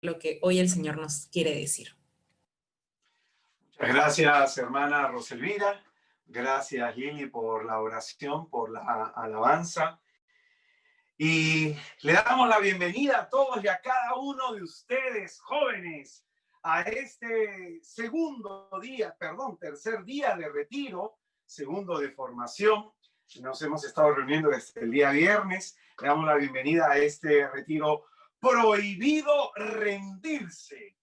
lo que hoy el Señor nos quiere decir. Muchas gracias, hermana Roselvira. Gracias, Lili, por la oración, por la alabanza. Y le damos la bienvenida a todos y a cada uno de ustedes, jóvenes, a este tercer día de retiro, segundo de formación. Nos hemos estado reuniendo desde el día viernes. Le damos la bienvenida a este retiro Prohibido Rendirse.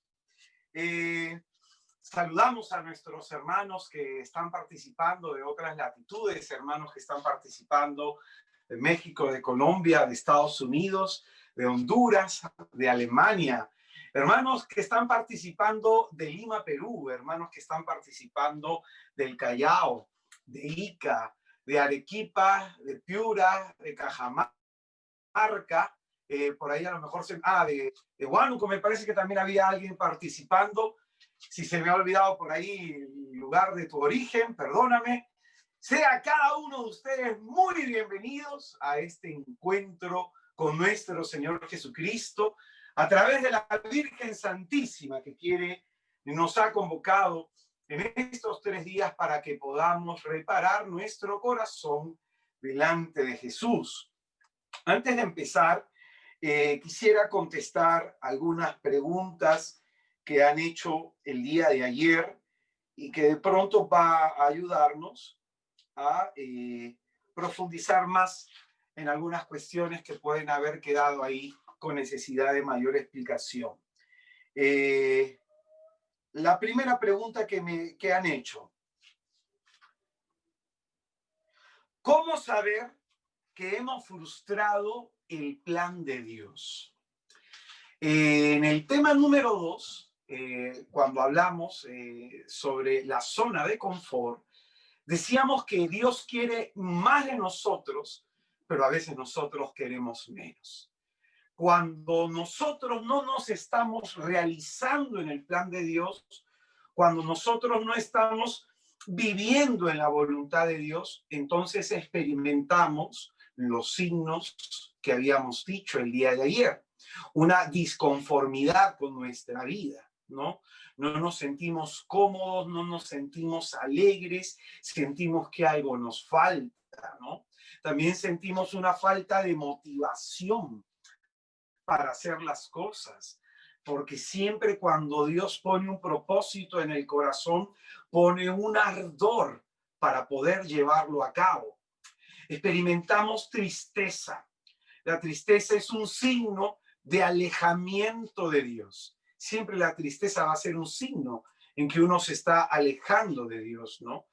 Saludamos a nuestros hermanos que están participando de otras latitudes, hermanos que están participando de México, de Colombia, de Estados Unidos, de Honduras, de Alemania, hermanos que están participando de Lima, Perú, hermanos que están participando del Callao, de Ica, de Arequipa, de Piura, de Cajamarca, por ahí a lo mejor de Huánuco, me parece que también había alguien participando. Si se me ha olvidado por ahí el lugar de tu origen, perdóname. Sea cada uno de ustedes muy bienvenidos a este encuentro con nuestro Señor Jesucristo a través de la Virgen Santísima que nos ha convocado en estos 3 días para que podamos reparar nuestro corazón delante de Jesús. Antes de empezar, quisiera contestar algunas preguntas que han hecho el día de ayer y que de pronto va a ayudarnos a profundizar más en algunas cuestiones que pueden haber quedado ahí con necesidad de mayor explicación. La primera pregunta que han hecho: ¿cómo saber que hemos frustrado el plan de Dios? En el tema número 2, cuando hablamos sobre la zona de confort, decíamos que Dios quiere más de nosotros, pero a veces nosotros queremos menos. Cuando nosotros no nos estamos realizando en el plan de Dios, cuando nosotros no estamos viviendo en la voluntad de Dios, entonces experimentamos los signos que habíamos dicho el día de ayer. Una disconformidad con nuestra vida, ¿no? No nos sentimos cómodos, no nos sentimos alegres, sentimos que algo nos falta, ¿no? También sentimos una falta de motivación para hacer las cosas, porque siempre cuando Dios pone un propósito en el corazón, pone un ardor para poder llevarlo a cabo. Experimentamos tristeza. La tristeza es un signo de alejamiento de Dios. Siempre la tristeza va a ser un signo en que uno se está alejando de Dios, ¿no?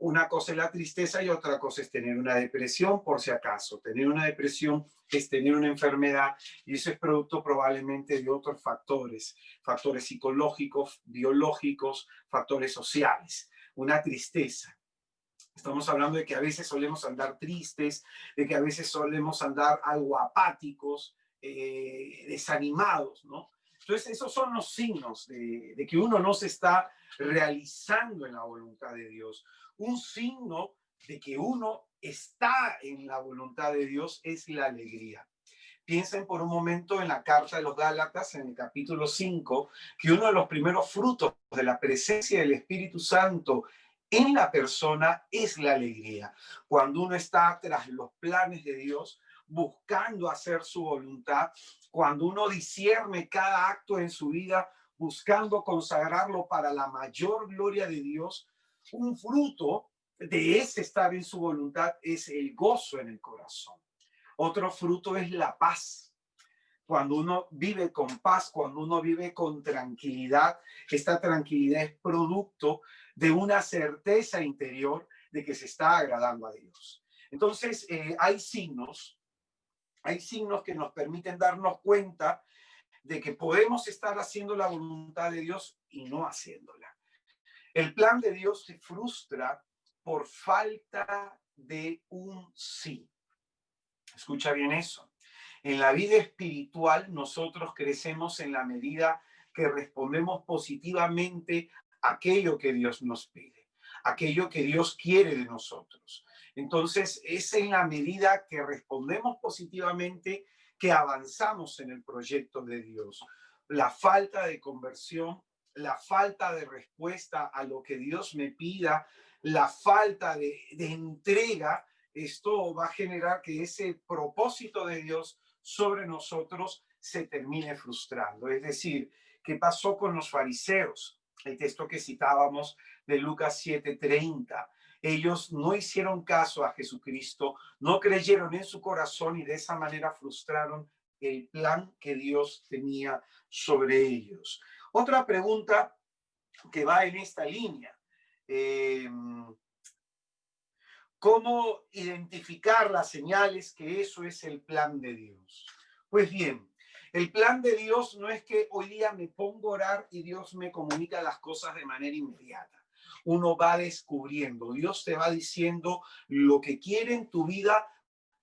Una cosa es la tristeza y otra cosa es tener una depresión, por si acaso. Tener una depresión es tener una enfermedad y eso es producto probablemente de otros factores psicológicos, biológicos, factores sociales. Una tristeza. Estamos hablando de que a veces solemos andar tristes, de que a veces solemos andar algo apáticos, desanimados, ¿no? Entonces, esos son los signos de que uno no se está realizando en la voluntad de Dios. Un signo de que uno está en la voluntad de Dios es la alegría. Piensen por un momento en la carta de los Gálatas, en el capítulo 5, que uno de los primeros frutos de la presencia del Espíritu Santo en la persona es la alegría. Cuando uno está tras los planes de Dios, buscando hacer su voluntad, cuando uno discierne cada acto en su vida, buscando consagrarlo para la mayor gloria de Dios, un fruto de ese estar en su voluntad es el gozo en el corazón. Otro fruto es la paz. Cuando uno vive con paz, cuando uno vive con tranquilidad, esta tranquilidad es producto de una certeza interior de que se está agradando a Dios. Entonces, hay signos que nos permiten darnos cuenta de que podemos estar haciendo la voluntad de Dios y no haciéndola. El plan de Dios se frustra por falta de un sí. Escucha bien eso. En la vida espiritual nosotros crecemos en la medida que respondemos positivamente a aquello que Dios nos pide, aquello que Dios quiere de nosotros. Entonces es en la medida que respondemos positivamente que avanzamos en el proyecto de Dios. la falta de conversión, la falta de respuesta a lo que Dios me pida, la falta de entrega, esto va a generar que ese propósito de Dios sobre nosotros se termine frustrando. Es decir, ¿qué pasó con los fariseos? El texto que citábamos de Lucas 7:30. Ellos no hicieron caso a Jesucristo, no creyeron en su corazón y de esa manera frustraron el plan que Dios tenía sobre ellos. Otra pregunta que va en esta línea. ¿Cómo identificar las señales que eso es el plan de Dios? Pues bien, el plan de Dios no es que hoy día me pongo a orar y Dios me comunica las cosas de manera inmediata. Uno va descubriendo, Dios te va diciendo lo que quiere en tu vida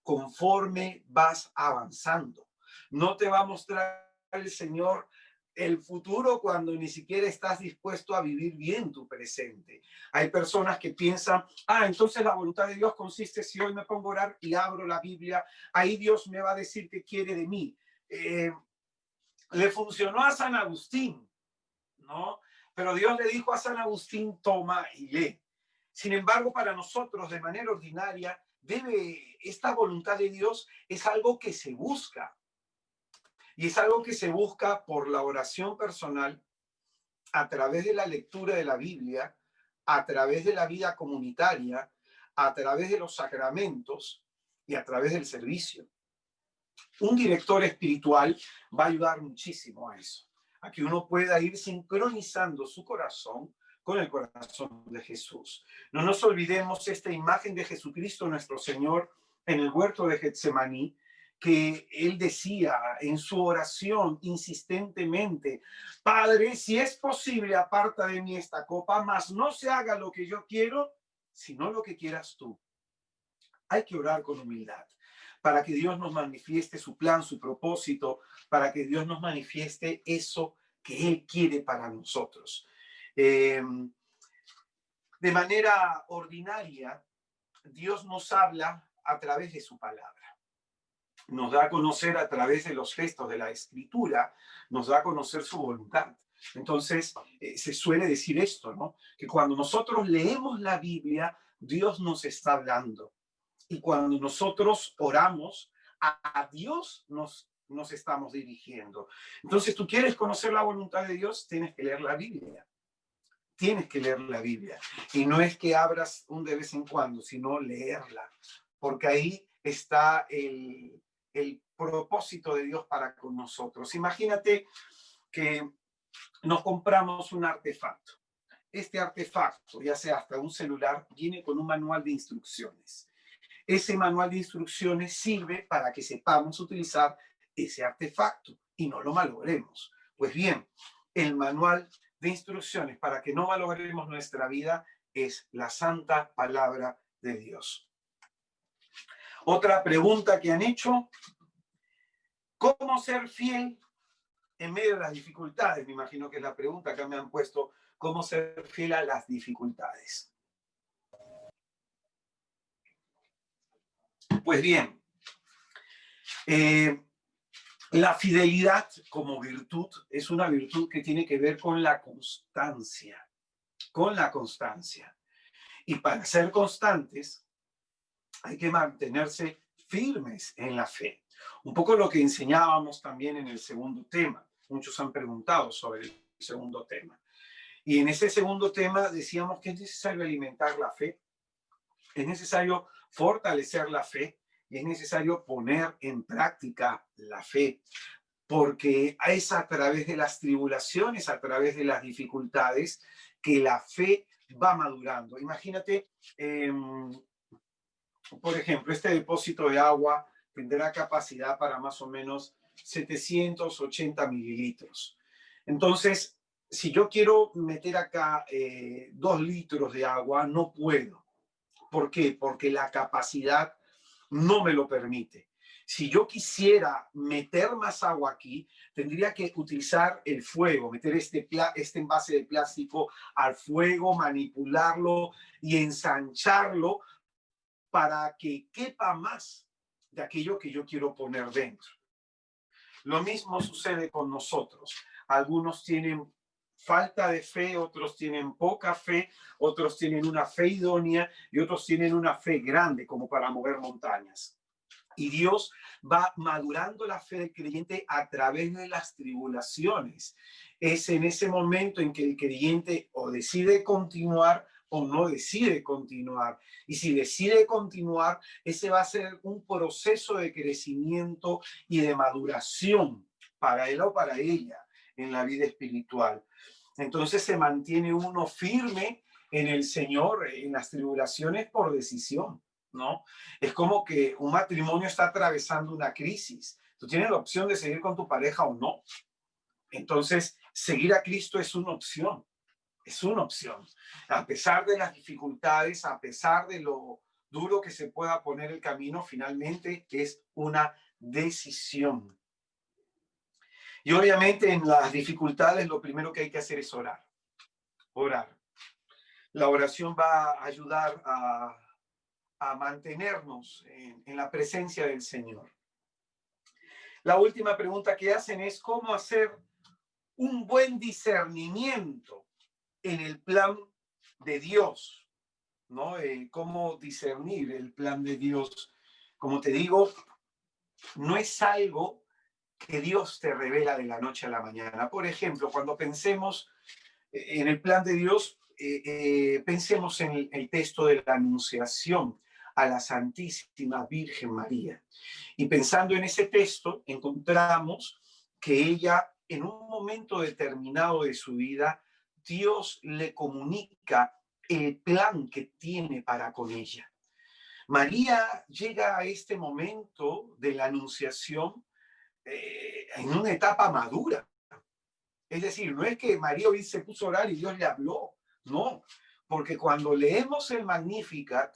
conforme vas avanzando. No te va a mostrar el Señor el futuro cuando ni siquiera estás dispuesto a vivir bien tu presente. Hay personas que piensan, entonces la voluntad de Dios consiste si hoy me pongo a orar y abro la Biblia, ahí Dios me va a decir qué quiere de mí. Le funcionó a San Agustín, ¿no? Pero Dios le dijo a San Agustín, toma y lee. Sin embargo, para nosotros, de manera ordinaria, esta voluntad de Dios es algo que se busca. Y es algo que se busca por la oración personal, a través de la lectura de la Biblia, a través de la vida comunitaria, a través de los sacramentos y a través del servicio. Un director espiritual va a ayudar muchísimo a eso, a que uno pueda ir sincronizando su corazón con el corazón de Jesús. No nos olvidemos esta imagen de Jesucristo nuestro Señor en el huerto de Getsemaní, que él decía en su oración insistentemente, Padre, si es posible, aparta de mí esta copa, mas no se haga lo que yo quiero, sino lo que quieras tú. Hay que orar con humildad para que Dios nos manifieste su plan, su propósito, para que Dios nos manifieste eso que Él quiere para nosotros. De manera ordinaria, Dios nos habla a través de su palabra. Nos da a conocer a través de los gestos de la Escritura, nos da a conocer su voluntad. Entonces, se suele decir esto, ¿no? Que cuando nosotros leemos la Biblia, Dios nos está hablando. Y cuando nosotros oramos, a Dios nos estamos dirigiendo. Entonces, tú quieres conocer la voluntad de Dios, tienes que leer la Biblia. Tienes que leer la Biblia. Y no es que abras un de vez en cuando, sino leerla. Porque ahí está el propósito de Dios para con nosotros. Imagínate que nos compramos un artefacto. Este artefacto, ya sea hasta un celular, viene con un manual de instrucciones. Ese manual de instrucciones sirve para que sepamos utilizar ese artefacto y no lo malogremos. Pues bien, el manual de instrucciones para que no malogremos nuestra vida es la santa palabra de Dios. Otra pregunta que han hecho, ¿cómo ser fiel en medio de las dificultades? Me imagino que es la pregunta que me han puesto, ¿cómo ser fiel a las dificultades? Pues bien, la fidelidad como virtud es una virtud que tiene que ver con la constancia, con la constancia. Y para ser constantes hay que mantenerse firmes en la fe. Un poco lo que enseñábamos también en el segundo tema. Muchos han preguntado sobre el segundo tema. Y en ese segundo tema decíamos que es necesario alimentar la fe, es necesario fortalecer la fe y es necesario poner en práctica la fe, porque es a través de las tribulaciones, a través de las dificultades, que la fe va madurando. Imagínate, por ejemplo, este depósito de agua tendrá capacidad para más o menos 780 mililitros. Entonces, si yo quiero meter acá 2 litros de agua, no puedo. ¿Por qué? Porque la capacidad no me lo permite. Si yo quisiera meter más agua aquí, tendría que utilizar el fuego, meter este envase de plástico al fuego, manipularlo y ensancharlo para que quepa más de aquello que yo quiero poner dentro. Lo mismo sucede con nosotros. Algunos tienen falta de fe, otros tienen poca fe, otros tienen una fe idónea y otros tienen una fe grande como para mover montañas. Y Dios va madurando la fe del creyente a través de las tribulaciones. Es en ese momento en que el creyente o decide continuar o no decide continuar. Y si decide continuar, ese va a ser un proceso de crecimiento y de maduración para él o para ella en la vida espiritual. Entonces se mantiene uno firme en el Señor, en las tribulaciones por decisión, ¿no? Es como que un matrimonio está atravesando una crisis. Tú tienes la opción de seguir con tu pareja o no. Entonces, seguir a Cristo es una opción. Es una opción. A pesar de las dificultades, a pesar de lo duro que se pueda poner el camino, finalmente es una decisión. Y obviamente en las dificultades lo primero que hay que hacer es orar. Orar. La oración va a ayudar a mantenernos en la presencia del Señor. La última pregunta que hacen es cómo hacer un buen discernimiento en el plan de Dios, ¿no? Cómo discernir el plan de Dios. Como te digo, no es algo que Dios te revela de la noche a la mañana. Por ejemplo, cuando pensemos en el plan de Dios, pensemos en el texto de la Anunciación a la Santísima Virgen María. Y pensando en ese texto, encontramos que ella, en un momento determinado de su vida, Dios le comunica el plan que tiene para con ella. María llega a este momento de la Anunciación en una etapa madura. Es decir, no es que María hoy se puso a orar y Dios le habló, no, porque cuando leemos el Magnificat,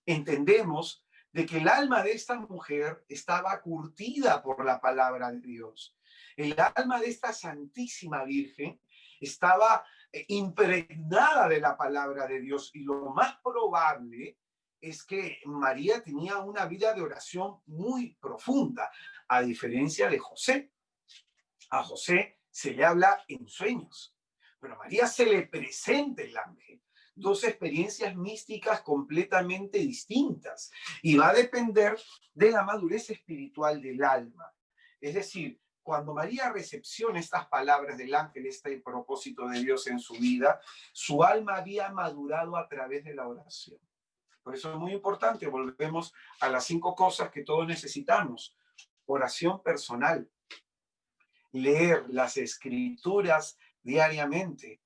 entendemos de que el alma de esta mujer estaba curtida por la palabra de Dios. El alma de esta Santísima Virgen estaba impregnada de la palabra de Dios y lo más probable es que María tenía una vida de oración muy profunda, a diferencia de José. A José se le habla en sueños, pero a María se le presenta el ángel. Dos experiencias místicas completamente distintas y va a depender de la madurez espiritual del alma. Es decir, cuando María recepciona estas palabras del ángel, este propósito de Dios en su vida, su alma había madurado a través de la oración. Por eso es muy importante, volvemos a las 5 cosas que todos necesitamos. Oración personal, leer las escrituras diariamente,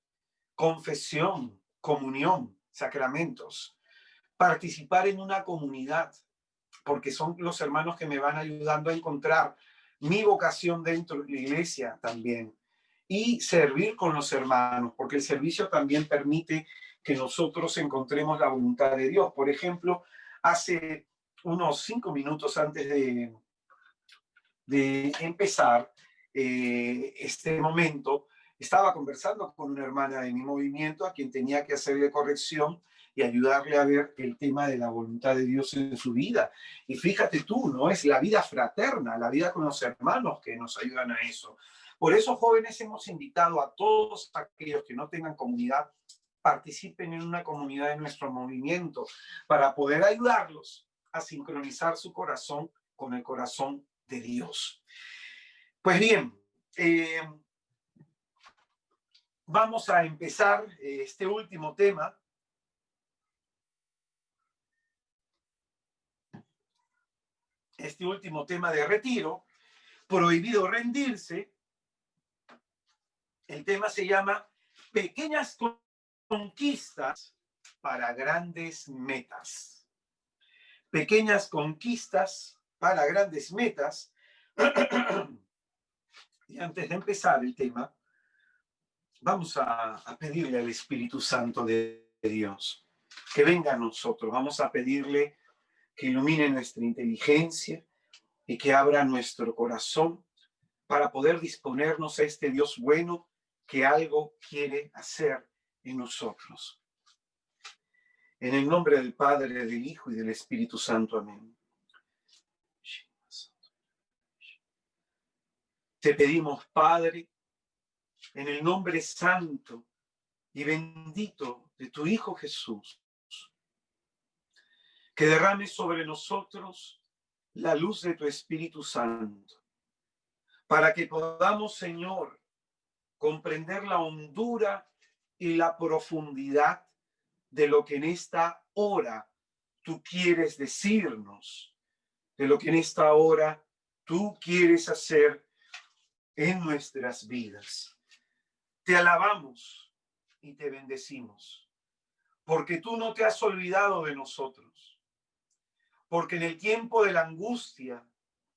confesión, comunión, sacramentos, participar en una comunidad, porque son los hermanos que me van ayudando a encontrar mi vocación dentro de la iglesia también, y servir con los hermanos, porque el servicio también permite que nosotros encontremos la voluntad de Dios. Por ejemplo, hace unos 5 minutos antes de empezar este momento, estaba conversando con una hermana de mi movimiento a quien tenía que hacerle corrección y ayudarle a ver el tema de la voluntad de Dios en su vida. Y fíjate tú, ¿no? Es la vida fraterna, la vida con los hermanos que nos ayudan a eso. Por eso, jóvenes, hemos invitado a todos aquellos que no tengan comunidad, participen en una comunidad de nuestro movimiento para poder ayudarlos a sincronizar su corazón con el corazón de Dios. Pues bien, vamos a empezar este último tema. Este último tema de retiro, prohibido rendirse. El tema se llama Pequeñas conquistas para grandes metas. Pequeñas conquistas para grandes metas. Y antes de empezar el tema, vamos a pedirle al Espíritu Santo de Dios que venga a nosotros. Vamos a pedirle que ilumine nuestra inteligencia y que abra nuestro corazón para poder disponernos a este Dios bueno que algo quiere hacer en nosotros. En el nombre del Padre, del Hijo y del Espíritu Santo. Amén. Te pedimos, Padre, en el nombre santo y bendito de tu Hijo Jesús, que derrames sobre nosotros la luz de tu Espíritu Santo, para que podamos, Señor, comprender la hondura y la profundidad de lo que en esta hora tú quieres decirnos, de lo que en esta hora tú quieres hacer en nuestras vidas. Te alabamos y te bendecimos, porque tú no te has olvidado de nosotros, porque en el tiempo de la angustia,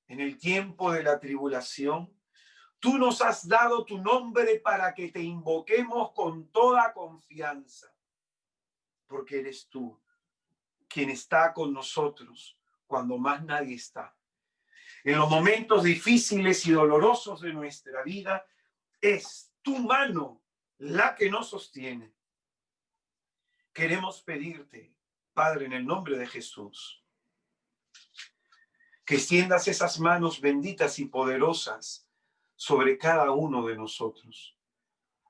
en el tiempo de la tribulación, tú nos has dado tu nombre para que te invoquemos con toda confianza, porque eres tú quien está con nosotros cuando más nadie está. En los momentos difíciles y dolorosos de nuestra vida, es tu mano la que nos sostiene. Queremos pedirte, Padre, en el nombre de Jesús, que extiendas esas manos benditas y poderosas sobre cada uno de nosotros,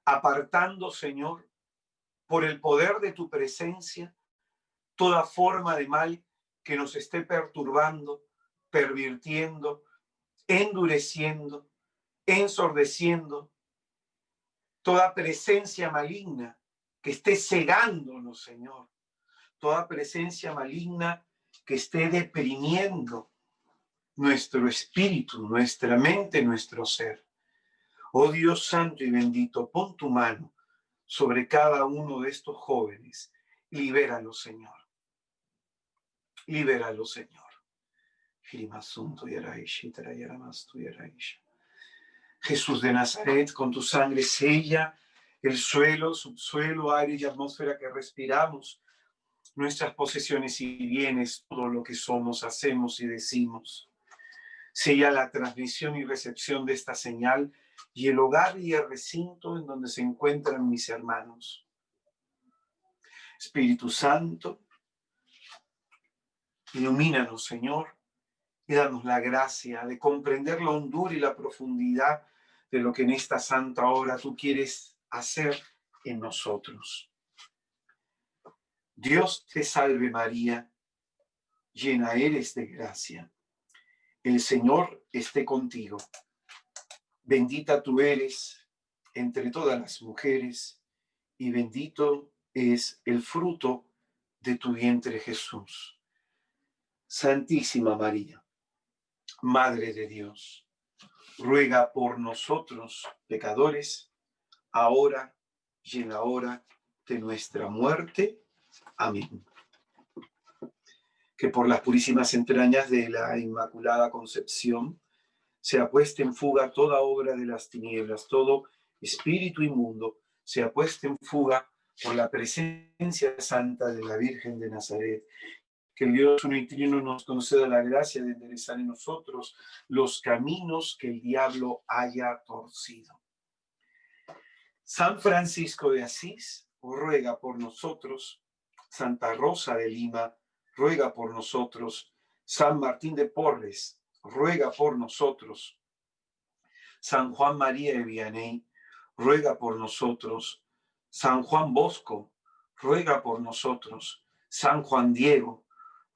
apartando, Señor, por el poder de tu presencia, toda forma de mal que nos esté perturbando, pervirtiendo, endureciendo, ensordeciendo, toda presencia maligna que esté cegándonos, Señor, toda presencia maligna que esté deprimiendo nuestro espíritu, nuestra mente, nuestro ser. Oh Dios santo y bendito, pon tu mano sobre cada uno de estos jóvenes. Libéralo, Señor. Libéralo, Señor. Jesús de Nazaret, con tu sangre sella el suelo, subsuelo, aire y atmósfera que respiramos, nuestras posesiones y bienes, todo lo que somos, hacemos y decimos. Sella la transmisión y recepción de esta señal y el hogar y el recinto en donde se encuentran mis hermanos. Espíritu Santo, ilumínanos, Señor, y danos la gracia de comprender la hondura y la profundidad de lo que en esta santa hora tú quieres hacer en nosotros. Dios te salve María, llena eres de gracia. El Señor esté contigo. Bendita tú eres entre todas las mujeres y bendito es el fruto de tu vientre Jesús. Santísima María, Madre de Dios, ruega por nosotros pecadores, ahora y en la hora de nuestra muerte. Amén. Que por las purísimas entrañas de la Inmaculada Concepción sea puesta en fuga toda obra de las tinieblas, todo espíritu inmundo, sea puesta en fuga por la presencia santa de la Virgen de Nazaret. Que el Dios uno y trino nos conceda la gracia de enderezar en nosotros los caminos que el diablo haya torcido. San Francisco de Asís ruega por nosotros. Santa Rosa de Lima ruega por nosotros. San Martín de Porres ruega por nosotros. San Juan María de Vianney ruega por nosotros. San Juan Bosco ruega por nosotros. San Juan Diego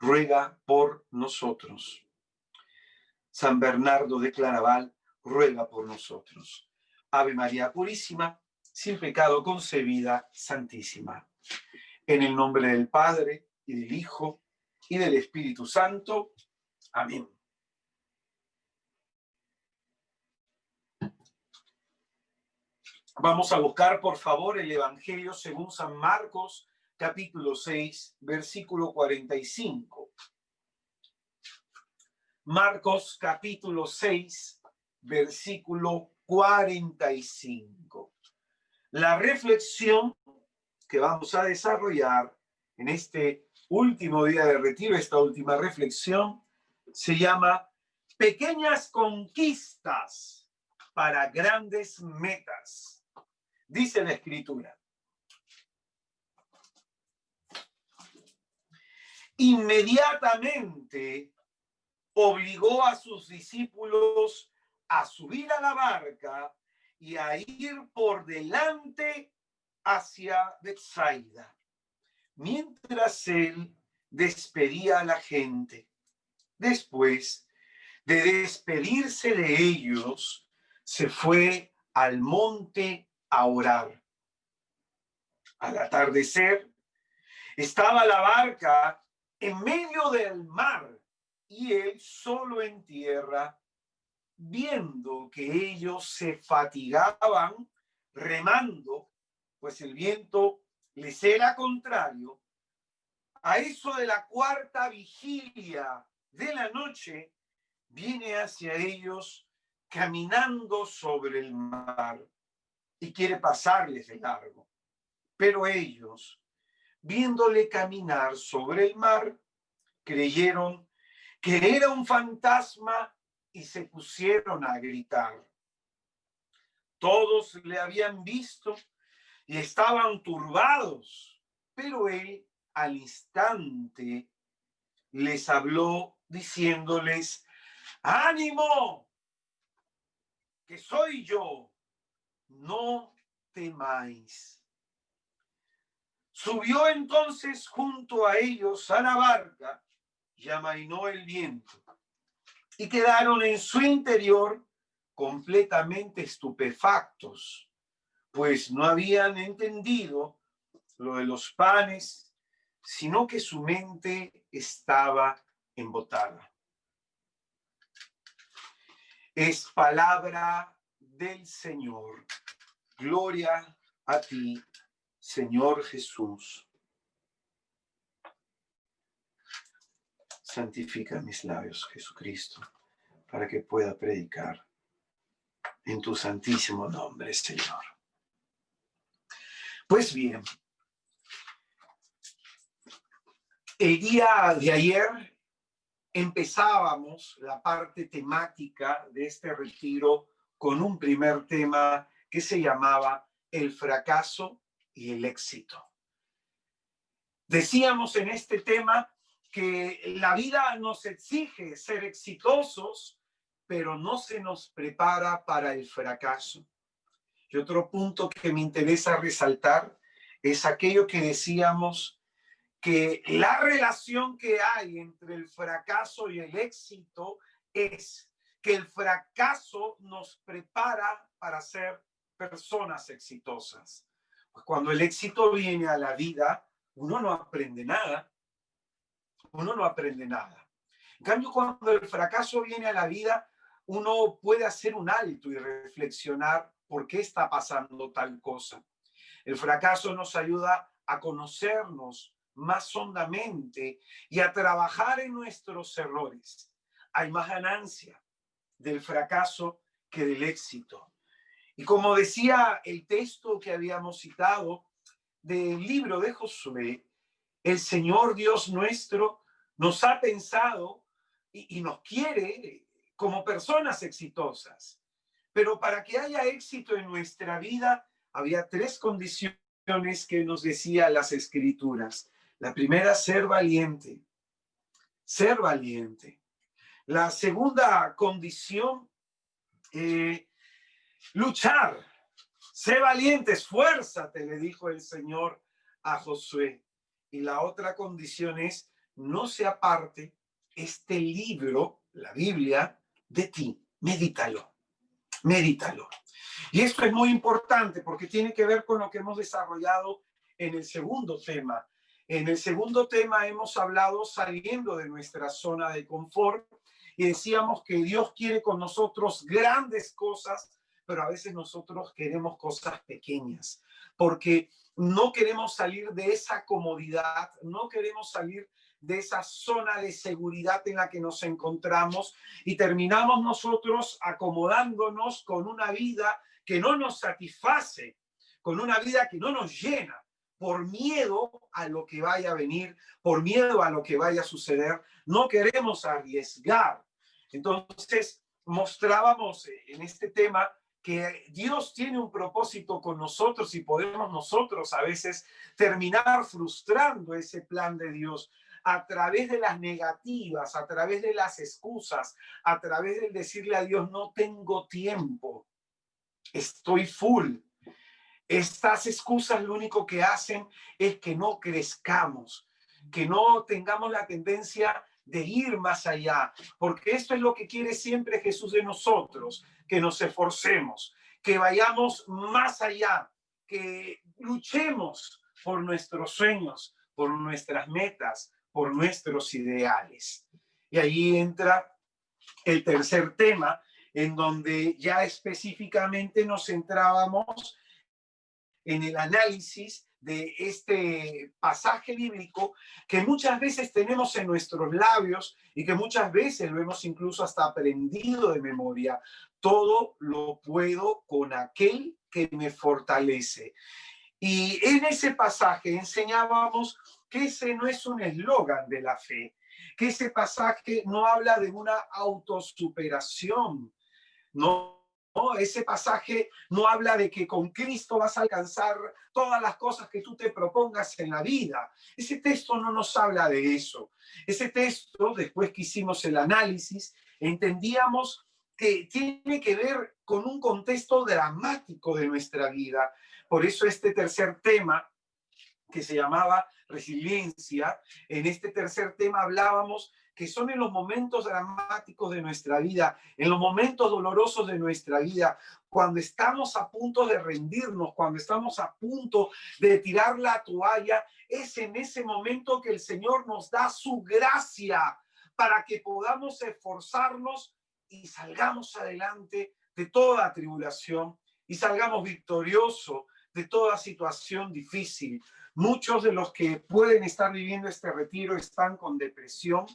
ruega por nosotros. San Bernardo de Claraval ruega por nosotros. Ave María Purísima, sin pecado concebida, Santísima. En el nombre del Padre, y del Hijo, y del Espíritu Santo. Amén. Vamos a buscar, por favor, el Evangelio según San Marcos, capítulo 6, versículo 45. Marcos, capítulo 6, versículo 45. La reflexión que vamos a desarrollar en este último día de retiro, esta última reflexión, se llama Pequeñas conquistas para grandes metas. Dice la Escritura: inmediatamente obligó a sus discípulos a subir a la barca y a ir por delante hacia Betsaida, mientras él despedía a la gente. Después de despedirse de ellos, se fue al monte a orar. Al atardecer, estaba la barca en medio del mar y él solo en tierra, viendo que ellos se fatigaban remando, pues el viento les era contrario. A eso de la cuarta vigilia de la noche, viene hacia ellos caminando sobre el mar y quiere pasarles de largo. Pero ellos, viéndole caminar sobre el mar, creyeron que era un fantasma y se pusieron a gritar. Todos le habían visto y estaban turbados, pero él al instante les habló diciéndoles: ánimo, que soy yo, no temáis. Subió entonces junto a ellos a la barca y amainó el viento, y quedaron en su interior completamente estupefactos, pues no habían entendido lo de los panes, sino que su mente estaba embotada. Es palabra del Señor. Gloria a ti, Señor Jesús. Santifica mis labios, Jesucristo, para que pueda predicar en tu santísimo nombre, Señor. Pues bien, el día de ayer empezábamos la parte temática de este retiro con un primer tema que se llamaba el fracaso y el éxito. Decíamos en este tema que la vida nos exige ser exitosos, pero no se nos prepara para el fracaso. Y otro punto que me interesa resaltar es aquello que decíamos, que la relación que hay entre el fracaso y el éxito es que el fracaso nos prepara para ser personas exitosas. Pues cuando el éxito viene a la vida, uno no aprende nada. Uno no aprende nada. En cambio, cuando el fracaso viene a la vida, uno puede hacer un alto y reflexionar por qué está pasando tal cosa. El fracaso nos ayuda a conocernos más hondamente y a trabajar en nuestros errores. Hay más ganancia del fracaso que del éxito. Y como decía el texto que habíamos citado del libro de Josué, el Señor Dios nuestro nos ha pensado y nos quiere como personas exitosas. Pero para que haya éxito en nuestra vida, había tres condiciones que nos decía las Escrituras. La primera, ser valiente. Ser valiente. La segunda condición, luchar. Sé valiente, esfuérzate, le dijo el Señor a Josué. Y la otra condición es: no se aparte este libro, la Biblia, de ti. Medítalo, medítalo. Y esto es muy importante porque tiene que ver con lo que hemos desarrollado en el segundo tema. En el segundo tema hemos hablado saliendo de nuestra zona de confort y decíamos que Dios quiere con nosotros grandes cosas, pero a veces nosotros queremos cosas pequeñas, porque no queremos salir de esa comodidad, no queremos salir de esa zona de seguridad en la que nos encontramos y terminamos nosotros acomodándonos con una vida que no nos satisface, con una vida que no nos llena, por miedo a lo que vaya a venir, por miedo a lo que vaya a suceder. No queremos arriesgar. Entonces, mostrábamos en este tema que Dios tiene un propósito con nosotros y podemos nosotros a veces terminar frustrando ese plan de Dios a través de las negativas, a través de las excusas, a través del decirle a Dios: no tengo tiempo. estoy full. Estas excusas lo único que hacen es que no crezcamos, que no tengamos la tendencia de ir más allá, porque esto es lo que quiere siempre Jesús de nosotros, que nos esforcemos, que vayamos más allá, que luchemos por nuestros sueños, por nuestras metas, por nuestros ideales. Y ahí entra el tercer tema, en donde ya específicamente nos centrábamos en el análisis de este pasaje bíblico que muchas veces tenemos en nuestros labios y que muchas veces lo hemos incluso hasta aprendido de memoria. Todo lo puedo con aquel que me fortalece. Y en ese pasaje enseñábamos que ese no es un eslogan de la fe, que ese pasaje no habla de una autosuperación, no, ese pasaje no habla de que con Cristo vas a alcanzar todas las cosas que tú te propongas en la vida. Ese texto no nos habla de eso. Ese texto, después que hicimos el análisis, entendíamos que tiene que ver con un contexto dramático de nuestra vida. Por eso este tercer tema, que se llamaba resiliencia, en este tercer tema hablábamos que son en los momentos dramáticos de nuestra vida, en los momentos dolorosos de nuestra vida, cuando estamos a punto de rendirnos, cuando estamos a punto de tirar la toalla, es en ese momento que el Señor nos da su gracia para que podamos esforzarnos y salgamos adelante de toda tribulación y salgamos victoriosos de toda situación difícil. Muchos de los que pueden estar viviendo este retiro están con depresión,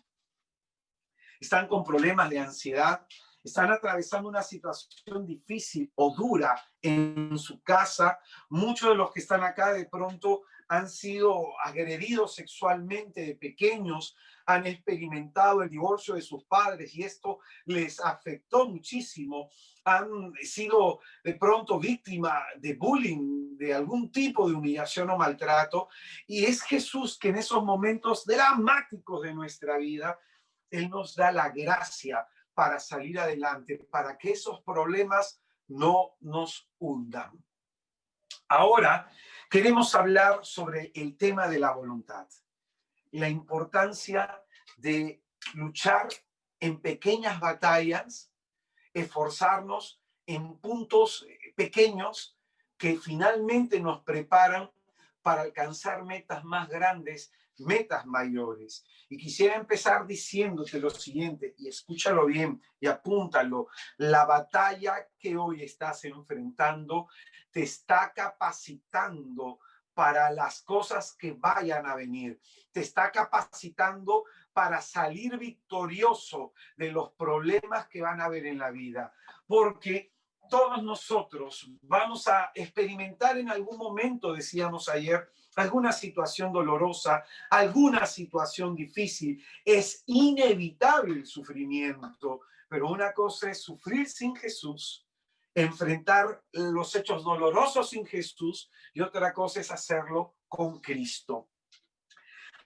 están con problemas de ansiedad, están atravesando una situación difícil o dura en su casa. Muchos de los que están acá de pronto han sido agredidos sexualmente de pequeños, han experimentado el divorcio de sus padres y esto les afectó muchísimo. Han sido de pronto víctima de bullying, de algún tipo de humillación o maltrato. Y es Jesús que en esos momentos dramáticos de nuestra vida, Él nos da la gracia para salir adelante, para que esos problemas no nos hundan. Ahora queremos hablar sobre el tema de la voluntad, la importancia de luchar en pequeñas batallas, esforzarnos en puntos pequeños que finalmente nos preparan para alcanzar metas más grandes, metas mayores. Y quisiera empezar diciéndote lo siguiente, y escúchalo bien y apúntalo: la batalla que hoy estás enfrentando te está capacitando para las cosas que vayan a venir. Te está capacitando para salir victorioso de los problemas que van a haber en la vida. Porque todos nosotros vamos a experimentar en algún momento, decíamos ayer, alguna situación dolorosa, alguna situación difícil. Es inevitable el sufrimiento, pero una cosa es sufrir sin Jesús, enfrentar los hechos dolorosos sin Jesús, y otra cosa es hacerlo con Cristo.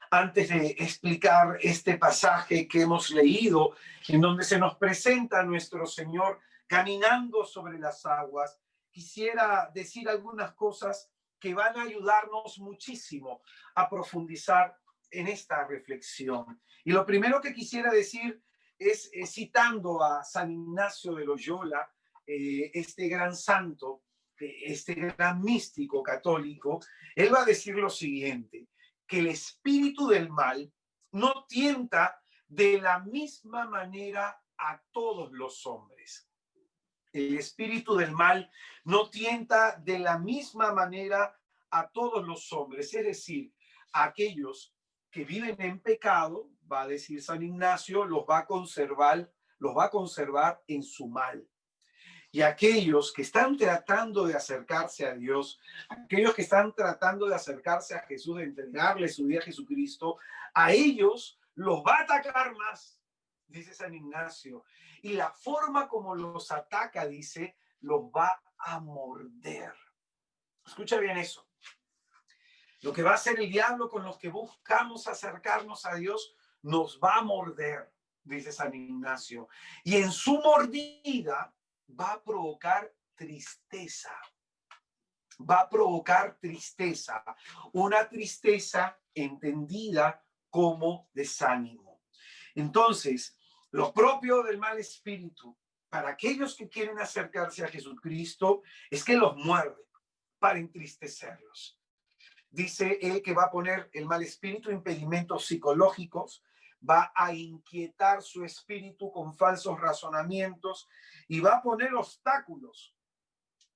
Antes de explicar este pasaje que hemos leído, en donde se nos presenta a nuestro Señor caminando sobre las aguas, quisiera decir algunas cosas que van a ayudarnos muchísimo a profundizar en esta reflexión. Y lo primero que quisiera decir es, citando a San Ignacio de Loyola, este gran santo, este gran místico católico, él va a decir lo siguiente: que el espíritu del mal no tienta de la misma manera a todos los hombres. El espíritu del mal no tienta de la misma manera a todos los hombres, es decir, a aquellos que viven en pecado, va a decir San Ignacio, los va a conservar en su mal. Y aquellos que están tratando de acercarse a Dios, aquellos que están tratando de acercarse a Jesús, de entregarle su vida a Jesucristo, a ellos los va a atacar más, dice San Ignacio. Y la forma como los ataca, dice, los va a morder. Escucha bien eso. Lo que va a hacer el diablo con los que buscamos acercarnos a Dios, nos va a morder, dice San Ignacio. Y en su mordida va a provocar tristeza. Va a provocar tristeza, una tristeza entendida como desánimo. Entonces, lo propio del mal espíritu para aquellos que quieren acercarse a Jesucristo es que los muerde para entristecerlos. Dice él que va a poner el mal espíritu impedimentos psicológicos, va a inquietar su espíritu con falsos razonamientos y va a poner obstáculos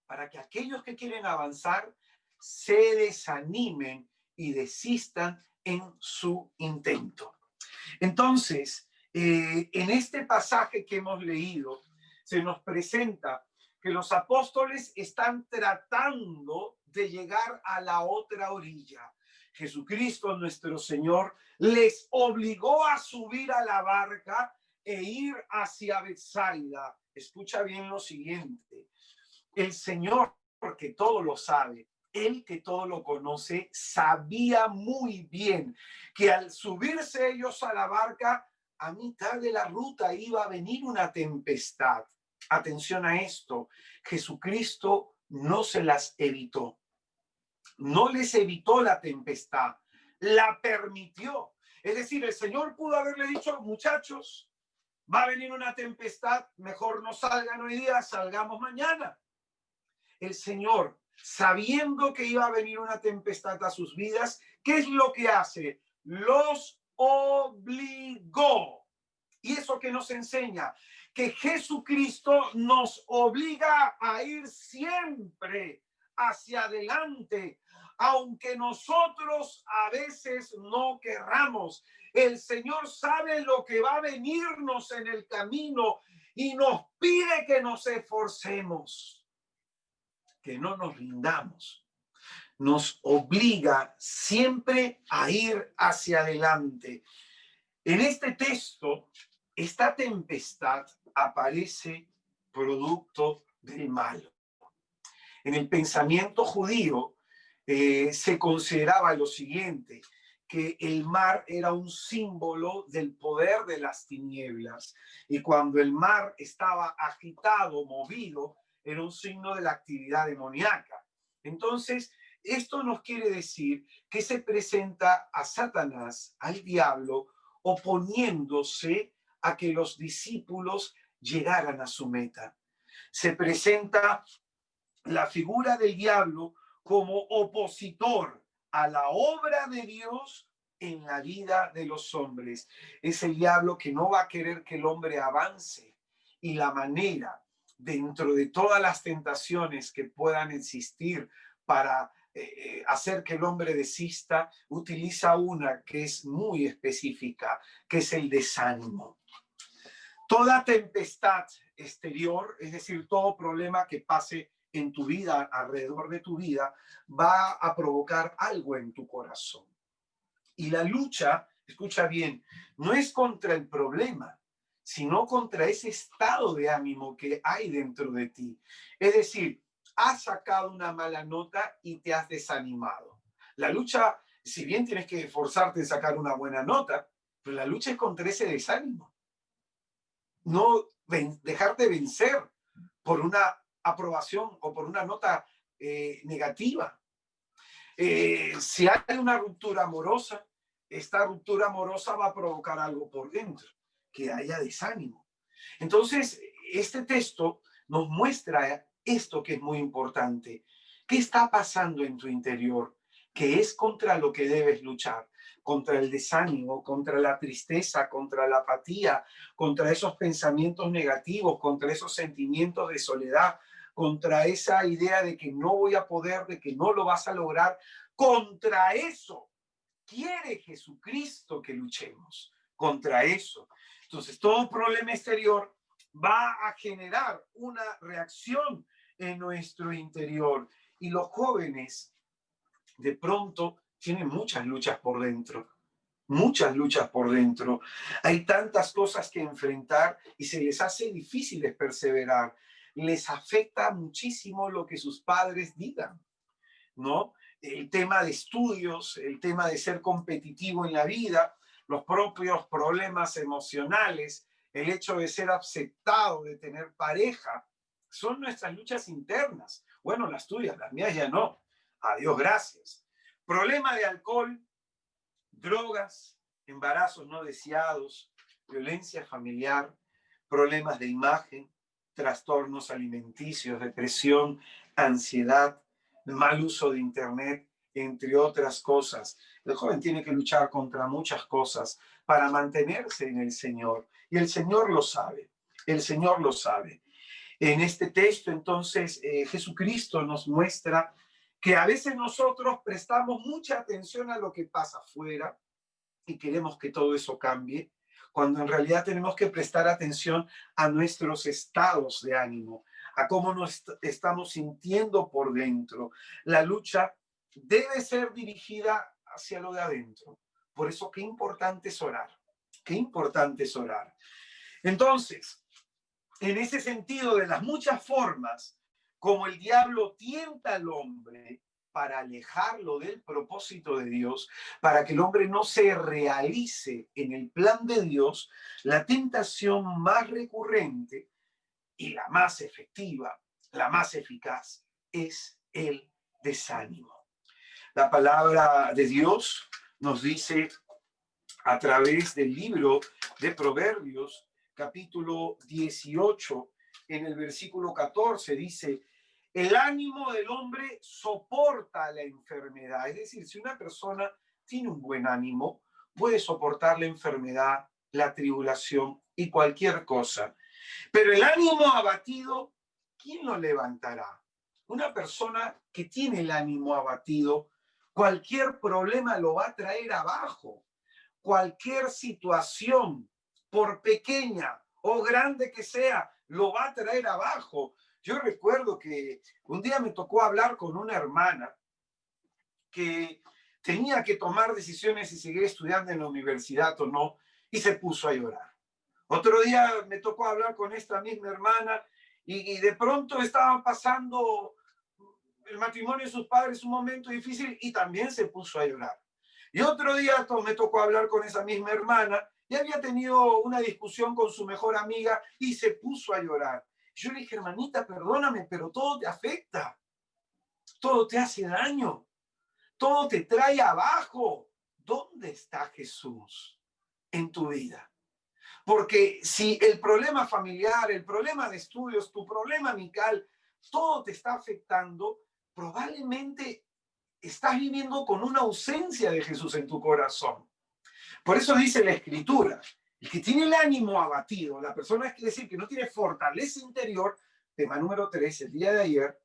para que aquellos que quieren avanzar se desanimen y desistan en su intento. Entonces, en este pasaje que hemos leído, se nos presenta que los apóstoles están tratando de llegar a la otra orilla. Jesucristo, nuestro Señor, les obligó a subir a la barca e ir hacia Betsaida. Escucha bien lo siguiente. El Señor, que todo lo sabe, Él que todo lo conoce, sabía muy bien que al subirse ellos a la barca, a mitad de la ruta iba a venir una tempestad. Atención a esto, Jesucristo no se las evitó, no les evitó la tempestad, la permitió. Es decir, el Señor pudo haberle dicho, muchachos, va a venir una tempestad, mejor no salgan hoy día, salgamos mañana. El Señor, sabiendo que iba a venir una tempestad a sus vidas, ¿qué es lo que hace? Los obligó. ¿Y eso que nos enseña? Que Jesucristo nos obliga a ir siempre hacia adelante, aunque nosotros a veces no querramos. El Señor sabe lo que va a venirnos en el camino y nos pide que nos esforcemos, que no nos rindamos. Nos obliga siempre a ir hacia adelante. En este texto, esta tempestad aparece producto del mal. En el pensamiento judío se consideraba lo siguiente, que el mar era un símbolo del poder de las tinieblas. Y cuando el mar estaba agitado, movido, era un signo de la actividad demoníaca. Entonces, esto nos quiere decir que se presenta a Satanás, al diablo, oponiéndose a que los discípulos llegaran a su meta. Se presenta la figura del diablo como opositor a la obra de Dios en la vida de los hombres. Es el diablo que no va a querer que el hombre avance, y la manera, dentro de todas las tentaciones que puedan existir para hacer que el hombre desista, utiliza una que es muy específica, que es el desánimo. Toda tempestad exterior, es decir, todo problema que pase en tu vida, alrededor de tu vida, va a provocar algo en tu corazón. Y la lucha, escucha bien, no es contra el problema, sino contra ese estado de ánimo que hay dentro de ti. Es decir, has sacado una mala nota y te has desanimado. La lucha, si bien tienes que esforzarte en sacar una buena nota, pero la lucha es contra ese desánimo. No dejarte vencer por una aprobación o por una nota negativa. Si hay una ruptura amorosa, esta ruptura amorosa va a provocar algo por dentro, que haya desánimo. Entonces, este texto nos muestra esto que es muy importante. ¿Qué está pasando en tu interior? ¿Qué es contra lo que debes luchar? Contra el desánimo, contra la tristeza, contra la apatía, contra esos pensamientos negativos, contra esos sentimientos de soledad, contra esa idea de que no voy a poder, de que no lo vas a lograr. Contra eso quiere Jesucristo que luchemos, contra eso. Entonces, todo problema exterior va a generar una reacción en nuestro interior. Y los jóvenes, de pronto, tienen muchas luchas por dentro. Muchas luchas por dentro. Hay tantas cosas que enfrentar y se les hace difíciles perseverar. Les afecta muchísimo lo que sus padres digan, ¿no? El tema de estudios, el tema de ser competitivo en la vida, los propios problemas emocionales, el hecho de ser aceptado, de tener pareja, son nuestras luchas internas. Bueno, las tuyas, las mías ya no. A Dios gracias. Problema de alcohol, drogas, embarazos no deseados, violencia familiar, problemas de imagen, trastornos alimenticios, depresión, ansiedad, mal uso de Internet, entre otras cosas. El joven tiene que luchar contra muchas cosas para mantenerse en el Señor. Y el Señor lo sabe. El Señor lo sabe. En este texto, entonces, Jesucristo nos muestra que a veces nosotros prestamos mucha atención a lo que pasa afuera y queremos que todo eso cambie, cuando en realidad tenemos que prestar atención a nuestros estados de ánimo, a cómo nos estamos sintiendo por dentro. La lucha debe ser dirigida hacia lo de adentro. Por eso, qué importante es orar. Qué importante es orar. Entonces, en ese sentido, de las muchas formas como el diablo tienta al hombre para alejarlo del propósito de Dios, para que el hombre no se realice en el plan de Dios, la tentación más recurrente y la más efectiva, la más eficaz, es el desánimo. La palabra de Dios nos dice a través del libro de Proverbios, capítulo 18, en el versículo 14, dice: el ánimo del hombre soporta la enfermedad. Es decir, si una persona tiene un buen ánimo, puede soportar la enfermedad, la tribulación y cualquier cosa. Pero el ánimo abatido, ¿quién lo levantará? Una persona que tiene el ánimo abatido, cualquier problema lo va a traer abajo. Cualquier situación, por pequeña o grande que sea, lo va a traer abajo. Yo recuerdo que un día me tocó hablar con una hermana que tenía que tomar decisiones si seguir estudiando en la universidad o no, y se puso a llorar. Otro día me tocó hablar con esta misma hermana y de pronto estaban pasando el matrimonio de sus padres un momento difícil y también se puso a llorar. Y otro día me tocó hablar con esa misma hermana y había tenido una discusión con su mejor amiga y se puso a llorar. Yo le dije: hermanita, perdóname, pero todo te afecta, todo te hace daño, todo te trae abajo. ¿Dónde está Jesús en tu vida? Porque si el problema familiar, el problema de estudios, tu problema amical, todo te está afectando, probablemente estás viviendo con una ausencia de Jesús en tu corazón. Por eso dice la Escritura: el que tiene el ánimo abatido, la persona, es decir, que no tiene fortaleza interior, tema número 3, el día de ayer,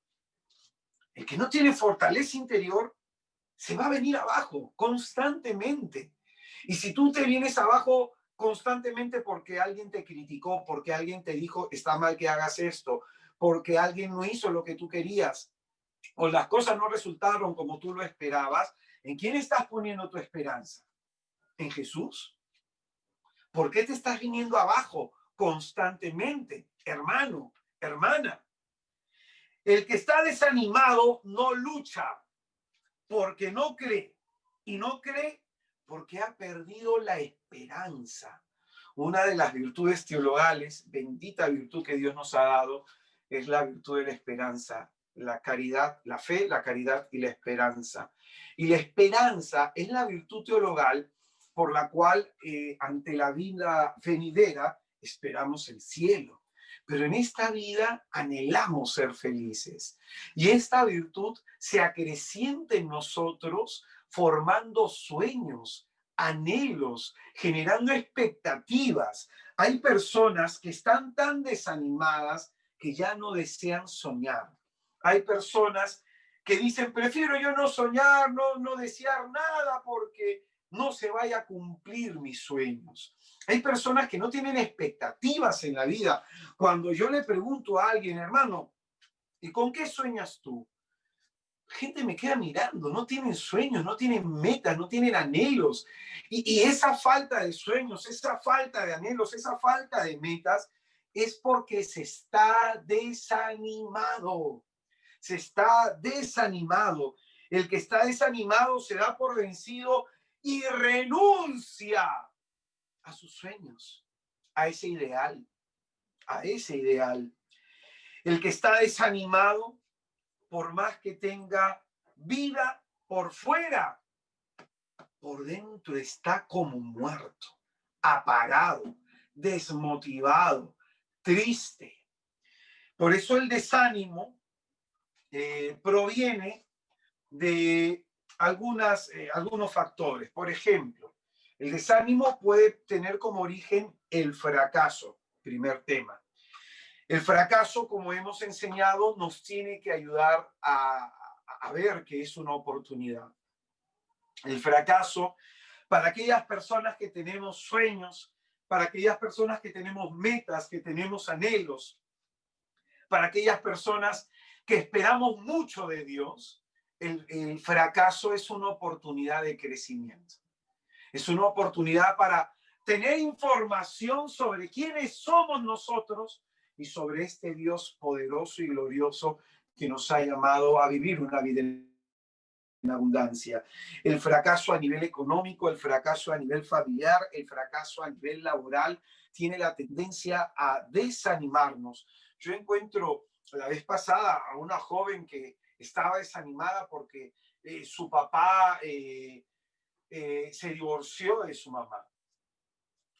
el que no tiene fortaleza interior se va a venir abajo constantemente. Y si tú te vienes abajo constantemente porque alguien te criticó, porque alguien te dijo está mal que hagas esto, porque alguien no hizo lo que tú querías, o las cosas no resultaron como tú lo esperabas, ¿en quién estás poniendo tu esperanza? ¿En Jesús? ¿Por qué te estás viniendo abajo constantemente, hermano, hermana? El que está desanimado no lucha porque no cree, y no cree porque ha perdido la esperanza. Una de las virtudes teologales, bendita virtud que Dios nos ha dado, es la virtud de la esperanza, la caridad, la fe, la caridad y la esperanza. Y la esperanza es la virtud teologal por la cual ante la vida venidera esperamos el cielo. Pero en esta vida anhelamos ser felices. Y esta virtud se acrecienta en nosotros formando sueños, anhelos, generando expectativas. Hay personas que están tan desanimadas que ya no desean soñar. Hay personas que dicen: prefiero yo no soñar, no desear nada porque no se vaya a cumplir mis sueños. Hay personas que no tienen expectativas en la vida. Cuando yo le pregunto a alguien: hermano, ¿y con qué sueñas tú? Gente me queda mirando, no tienen sueños, no tienen metas, no tienen anhelos. Y esa falta de sueños, esa falta de anhelos, esa falta de metas es porque se está desanimado. Se está desanimado. El que está desanimado se da por vencido y renuncia a sus sueños, a ese ideal, a ese ideal. El que está desanimado, por más que tenga vida por fuera, por dentro está como muerto, apagado, desmotivado, triste. Por eso el desánimo proviene de algunos factores. Por ejemplo, el desánimo puede tener como origen el fracaso, primer tema. El fracaso, como hemos enseñado, nos tiene que ayudar a ver que es una oportunidad. El fracaso, para aquellas personas que tenemos sueños, para aquellas personas que tenemos metas, que tenemos anhelos, para aquellas personas que esperamos mucho de Dios, el fracaso es una oportunidad de crecimiento. Es una oportunidad para tener información sobre quiénes somos nosotros y sobre este Dios poderoso y glorioso que nos ha llamado a vivir una vida en abundancia. El fracaso a nivel económico, el fracaso a nivel familiar, el fracaso a nivel laboral tiene la tendencia a desanimarnos. Yo encuentro la vez pasada a una joven que estaba desanimada porque su papá se divorció de su mamá.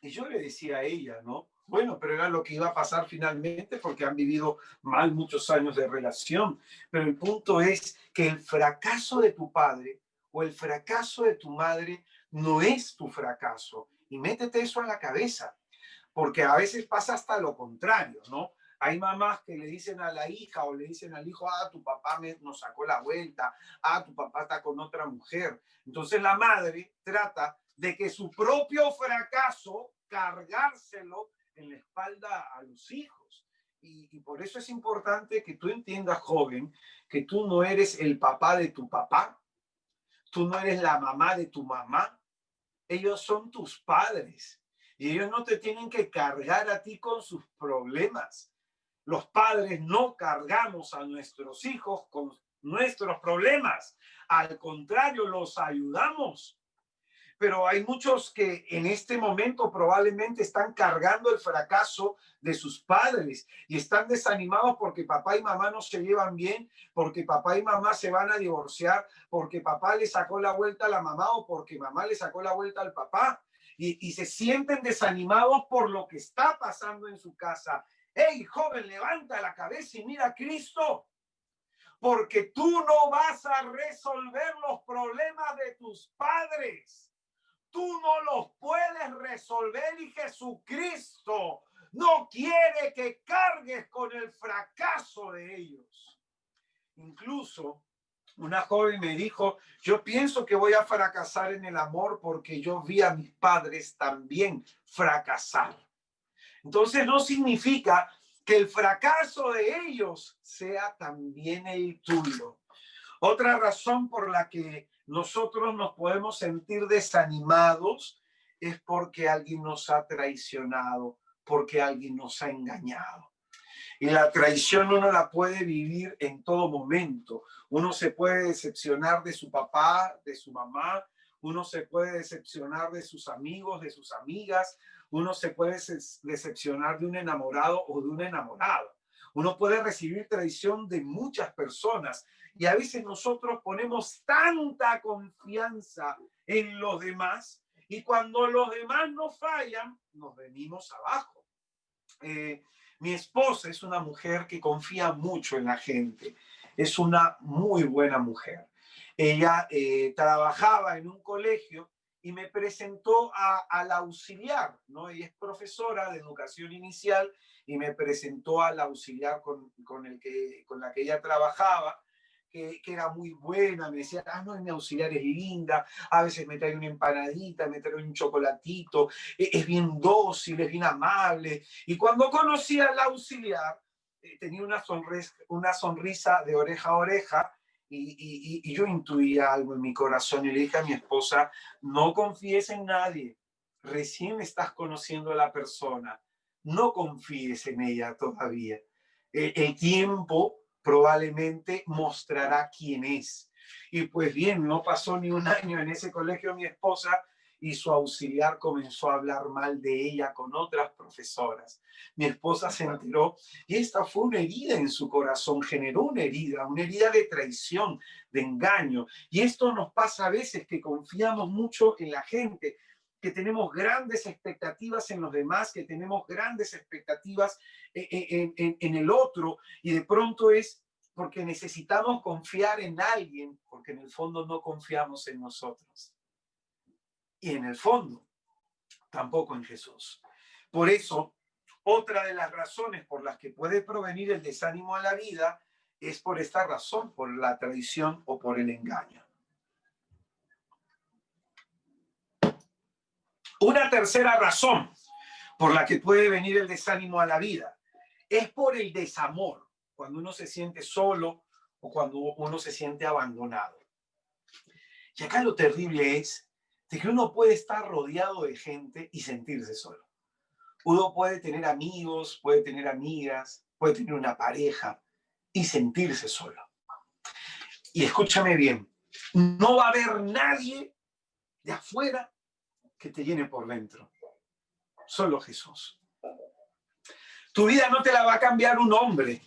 Y yo le decía a ella, ¿no? Bueno, pero era lo que iba a pasar finalmente porque han vivido mal muchos años de relación. Pero el punto es que el fracaso de tu padre o el fracaso de tu madre no es tu fracaso. Y métete eso a la cabeza, porque a veces pasa hasta lo contrario, ¿no? Hay mamás que le dicen a la hija o le dicen al hijo, ah, tu papá nos sacó la vuelta, ah, tu papá está con otra mujer. Entonces la madre trata de que su propio fracaso cargárselo en la espalda a los hijos. Y por eso es importante que tú entiendas, joven, que tú no eres el papá de tu papá, tú no eres la mamá de tu mamá, ellos son tus padres y ellos no te tienen que cargar a ti con sus problemas. Los padres no cargamos a nuestros hijos con nuestros problemas, al contrario, los ayudamos. Pero hay muchos que en este momento probablemente están cargando el fracaso de sus padres y están desanimados porque papá y mamá no se llevan bien, porque papá y mamá se van a divorciar, porque papá le sacó la vuelta a la mamá o porque mamá le sacó la vuelta al papá. Y se sienten desanimados por lo que está pasando en su casa. Hey, joven, levanta la cabeza y mira a Cristo, porque tú no vas a resolver los problemas de tus padres. Tú no los puedes resolver y Jesucristo no quiere que cargues con el fracaso de ellos. Incluso una joven me dijo, yo pienso que voy a fracasar en el amor porque yo vi a mis padres también fracasar. Entonces no significa que el fracaso de ellos sea también el tuyo. Otra razón por la que nosotros nos podemos sentir desanimados es porque alguien nos ha traicionado, porque alguien nos ha engañado. Y la traición uno la puede vivir en todo momento. Uno se puede decepcionar de su papá, de su mamá, uno se puede decepcionar de sus amigos, de sus amigas, uno se puede decepcionar de un enamorado o de una enamorada. Uno puede recibir traición de muchas personas y a veces nosotros ponemos tanta confianza en los demás y cuando los demás nos fallan, nos venimos abajo. Mi esposa es una mujer que confía mucho en la gente. Es una muy buena mujer. Ella trabajaba en un colegio y me presentó al auxiliar, ¿no? Ella es profesora de educación inicial y me presentó al auxiliar con la que ella trabajaba, que era muy buena. Me decía, ah, no, mi auxiliar es linda, a veces me trae una empanadita, me trae un chocolatito, es bien dócil, es bien amable. Y cuando conocí al auxiliar, tenía una sonrisa de oreja a oreja, y yo intuía algo en mi corazón y le dije a mi esposa, no confíes en nadie, recién estás conociendo a la persona, no confíes en ella todavía. El tiempo probablemente mostrará quién es. Y pues bien, no pasó ni un año en ese colegio mi esposa y su auxiliar comenzó a hablar mal de ella con otras profesoras. Mi esposa se enteró y esta fue una herida en su corazón, generó una herida de traición, de engaño. Y esto nos pasa a veces, que confiamos mucho en la gente, que tenemos grandes expectativas en los demás, que tenemos grandes expectativas en el otro, y de pronto es porque necesitamos confiar en alguien, porque en el fondo no confiamos en nosotros. Y en el fondo, tampoco en Jesús. Por eso, otra de las razones por las que puede provenir el desánimo a la vida es por esta razón, por la traición o por el engaño. Una tercera razón por la que puede venir el desánimo a la vida es por el desamor, cuando uno se siente solo o cuando uno se siente abandonado. Y acá lo terrible es de que uno puede estar rodeado de gente y sentirse solo. Uno puede tener amigos, puede tener amigas, puede tener una pareja y sentirse solo. Y escúchame bien, no va a haber nadie de afuera que te llene por dentro. Solo Jesús. Tu vida no te la va a cambiar un hombre,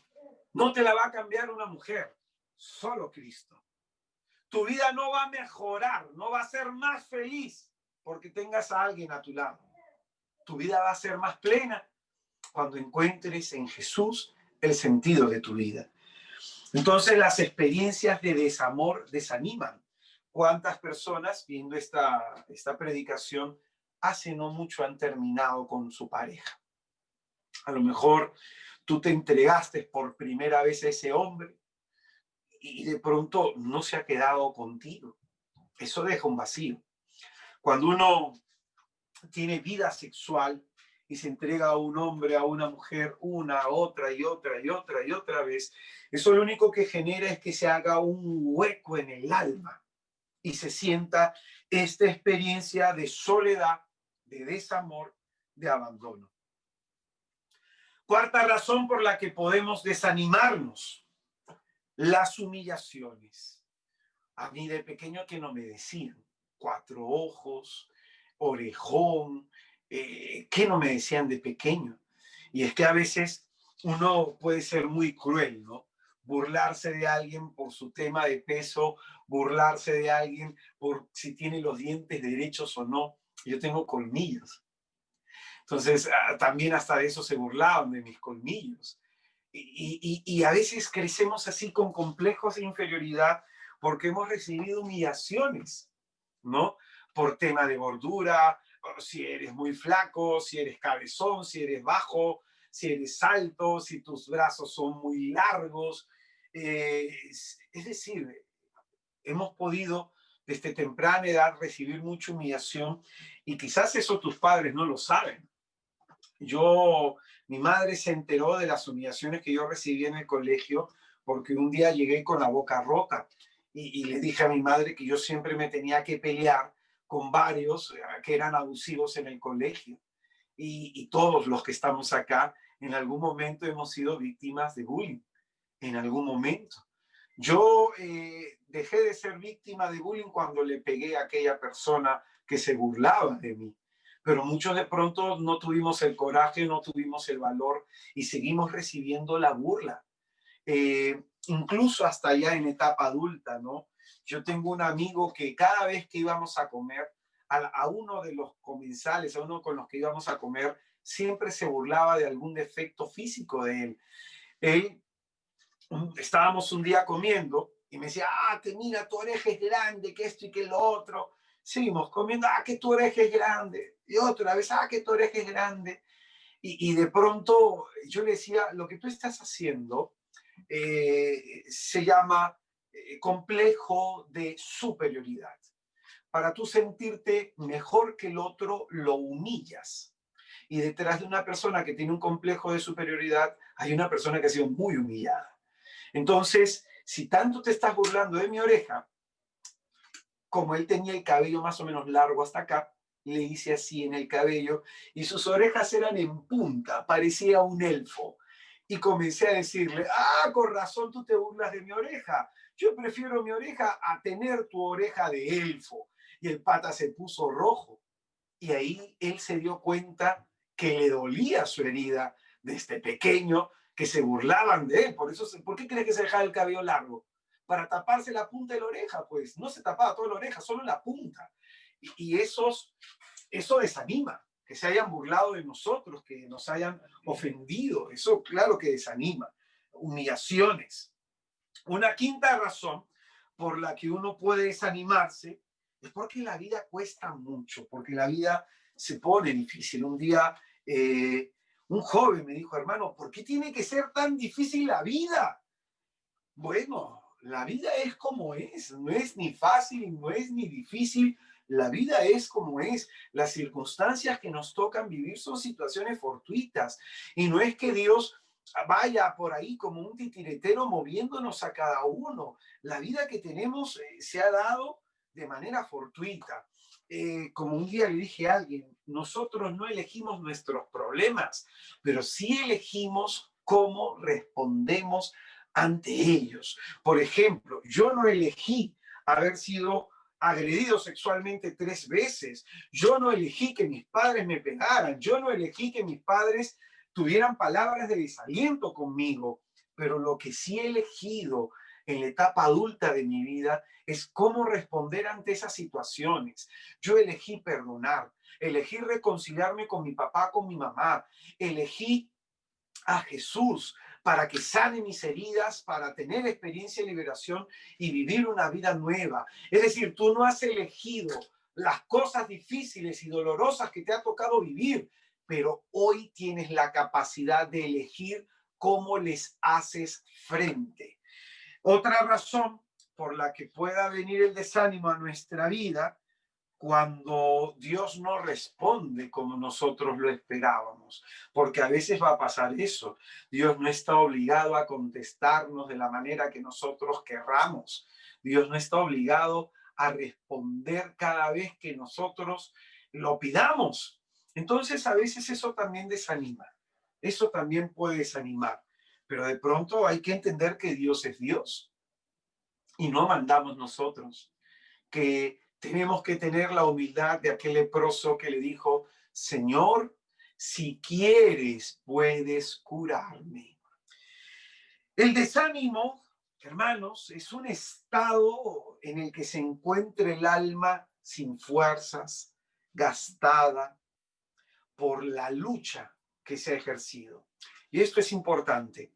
no te la va a cambiar una mujer, solo Cristo. Tu vida no va a mejorar, no va a ser más feliz porque tengas a alguien a tu lado. Tu vida va a ser más plena cuando encuentres en Jesús el sentido de tu vida. Entonces las experiencias de desamor desaniman. ¿Cuántas personas viendo esta predicación hace no mucho han terminado con su pareja? A lo mejor tú te entregaste por primera vez a ese hombre y de pronto no se ha quedado contigo. Eso deja un vacío. Cuando uno tiene vida sexual y se entrega a un hombre, a una mujer, una, otra y otra y otra y otra vez, eso lo único que genera es que se haga un hueco en el alma y se sienta esta experiencia de soledad, de desamor, de abandono. Cuarta razón por la que podemos desanimarnos: las humillaciones. A mí de pequeño, que no me decían 4 ojos, orejón, ¿qué no me decían de pequeño? Y es que a veces uno puede ser muy cruel, ¿no? Burlarse de alguien por su tema de peso, burlarse de alguien por si tiene los dientes derechos o no. Yo tengo colmillos. Entonces, también hasta de eso se burlaban, de mis colmillos. Y a veces crecemos así con complejos de inferioridad porque hemos recibido humillaciones, ¿no? Por tema de gordura, si eres muy flaco, si eres cabezón, si eres bajo, si eres alto, si tus brazos son muy largos. Es decir, hemos podido desde temprana edad recibir mucha humillación y quizás eso tus padres no lo saben. Mi madre se enteró de las humillaciones que yo recibí en el colegio porque un día llegué con la boca rota y le dije a mi madre que yo siempre me tenía que pelear con varios que eran abusivos en el colegio. Y todos los que estamos acá en algún momento hemos sido víctimas de bullying, en algún momento. Yo dejé de ser víctima de bullying cuando le pegué a aquella persona que se burlaba de mí. Pero muchos de pronto no tuvimos el coraje, no tuvimos el valor y seguimos recibiendo la burla. Incluso hasta ya en etapa adulta, ¿no? Yo tengo un amigo que cada vez que íbamos a comer, a uno de los comensales, a uno con los que íbamos a comer, siempre se burlaba de algún defecto físico de él. Estábamos un día comiendo y me decía, que mira, tu oreja es grande, que esto y que lo otro. Seguimos comiendo, que tu oreja es grande. Y otra vez, que tu oreja es grande. Y de pronto yo le decía, lo que tú estás haciendo se llama complejo de superioridad. Para tú sentirte mejor que el otro, lo humillas. Y detrás de una persona que tiene un complejo de superioridad, hay una persona que ha sido muy humillada. Entonces, si tanto te estás burlando de mi oreja, como él tenía el cabello más o menos largo hasta acá, le hice así en el cabello y sus orejas eran en punta, parecía un elfo. Y comencé a decirle, con razón tú te burlas de mi oreja. Yo prefiero mi oreja a tener tu oreja de elfo. Y el pata se puso rojo Y ahí él se dio cuenta que le dolía su herida desde pequeño, que se burlaban de él. ¿Por qué crees que se dejaba el cabello largo? Para taparse la punta de la oreja, pues no se tapaba toda la oreja, solo la punta. Y eso desanima, que se hayan burlado de nosotros, que nos hayan ofendido. Eso claro que desanima. Humillaciones. Una quinta razón por la que uno puede desanimarse es porque la vida cuesta mucho, porque la vida se pone difícil. Un día un joven me dijo, hermano, ¿por qué tiene que ser tan difícil la vida? Bueno, la vida es como es, no es ni fácil, no es ni difícil, la vida es como es. Las circunstancias que nos tocan vivir son situaciones fortuitas y no es que Dios vaya por ahí como un titiretero moviéndonos a cada uno. La vida que tenemos se ha dado de manera fortuita. Como un día le dije a alguien, nosotros no elegimos nuestros problemas, pero sí elegimos cómo respondemos ante ellos. Por ejemplo, yo no elegí haber sido agredido sexualmente 3 veces. Yo no elegí que mis padres me pegaran. Yo no elegí que mis padres tuvieran palabras de desaliento conmigo. Pero lo que sí he elegido en la etapa adulta de mi vida es cómo responder ante esas situaciones. Yo elegí perdonar, elegí reconciliarme con mi papá, con mi mamá, elegí a Jesús para que sane mis heridas, para tener experiencia de liberación y vivir una vida nueva. Es decir, tú no has elegido las cosas difíciles y dolorosas que te ha tocado vivir, pero hoy tienes la capacidad de elegir cómo les haces frente. Otra razón por la que pueda venir el desánimo a nuestra vida cuando Dios no responde como nosotros lo esperábamos, porque a veces va a pasar eso. Dios no está obligado a contestarnos de la manera que nosotros querramos. Dios no está obligado a responder cada vez que nosotros lo pidamos. Entonces a veces eso también desanima. Eso también puede desanimar. Pero de pronto hay que entender que Dios es Dios y no mandamos nosotros, que tenemos que tener la humildad de aquel leproso que le dijo, Señor, si quieres, puedes curarme. El desánimo, hermanos, es un estado en el que se encuentra el alma sin fuerzas, gastada por la lucha que se ha ejercido. Y esto es importante.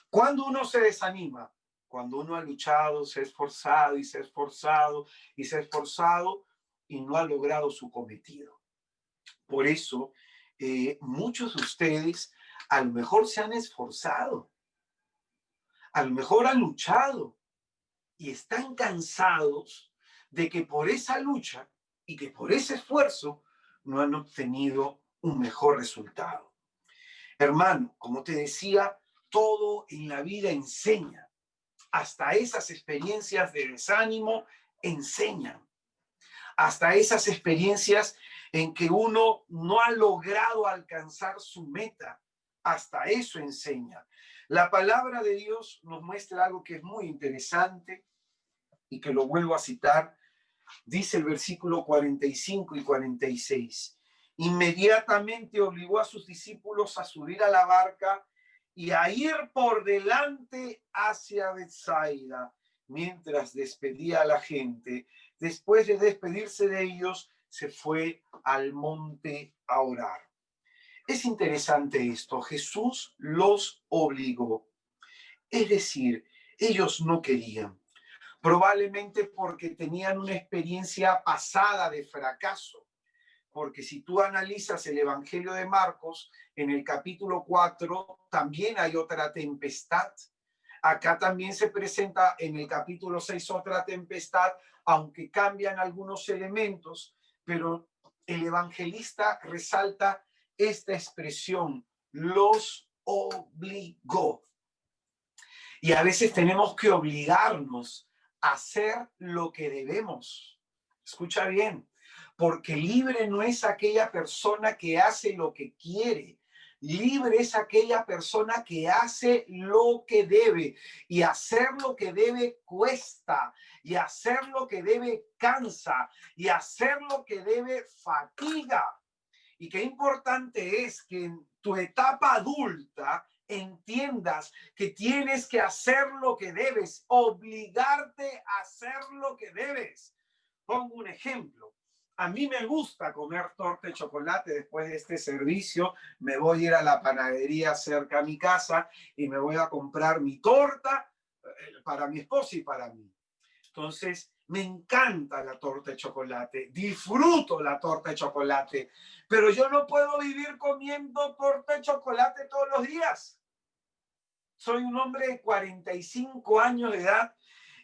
Cuando uno se desanima, cuando uno ha luchado, se ha esforzado y se ha esforzado y se ha esforzado y no ha logrado su cometido. Por eso, muchos de ustedes a lo mejor se han esforzado, a lo mejor han luchado y están cansados de que por esa lucha y que por ese esfuerzo no han obtenido un mejor resultado. Hermano, como te decía, todo en la vida enseña. Hasta esas experiencias de desánimo enseñan. Hasta esas experiencias en que uno no ha logrado alcanzar su meta. Hasta eso enseña. La palabra de Dios nos muestra algo que es muy interesante y que lo vuelvo a citar. Dice el versículo 45 y 46. Inmediatamente obligó a sus discípulos a subir a la barca y a ir por delante hacia Betsaida, mientras despedía a la gente. Después de despedirse de ellos, se fue al monte a orar. Es interesante esto. Jesús los obligó. Es decir, ellos no querían. Probablemente porque tenían una experiencia pasada de fracaso. Porque si tú analizas el Evangelio de Marcos, en el capítulo 4 también hay otra tempestad. Acá también se presenta en el capítulo 6 otra tempestad, aunque cambian algunos elementos, pero el evangelista resalta esta expresión, los obligó. Y a veces tenemos que obligarnos a hacer lo que debemos. Escucha bien, porque libre no es aquella persona que hace lo que quiere. Libre es aquella persona que hace lo que debe, y hacer lo que debe cuesta, y hacer lo que debe cansa, y hacer lo que debe fatiga. Y qué importante es que en tu etapa adulta entiendas que tienes que hacer lo que debes, obligarte a hacer lo que debes. Pongo un ejemplo. A mí me gusta comer torta de chocolate después de este servicio. Me voy a ir a la panadería cerca a mi casa y me voy a comprar mi torta para mi esposa y para mí. Entonces, me encanta la torta de chocolate, disfruto la torta de chocolate, pero yo no puedo vivir comiendo torta de chocolate todos los días. Soy un hombre de 45 años de edad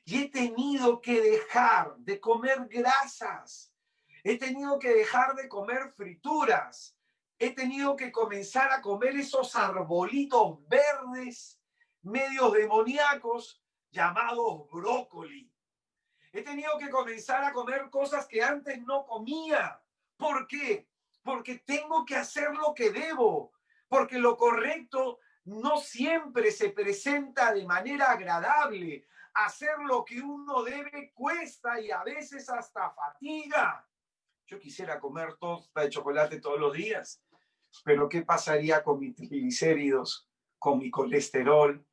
y he tenido que dejar de comer grasas, he tenido que dejar de comer frituras, he tenido que comenzar a comer esos arbolitos verdes, medios demoníacos, llamados brócoli. He tenido que comenzar a comer cosas que antes no comía. ¿Por qué? Porque tengo que hacer lo que debo, porque lo correcto no siempre se presenta de manera agradable. Hacer lo que uno debe cuesta y a veces hasta fatiga. Yo quisiera comer torta de chocolate todos los días, pero ¿qué pasaría con mis triglicéridos, con mi colesterol?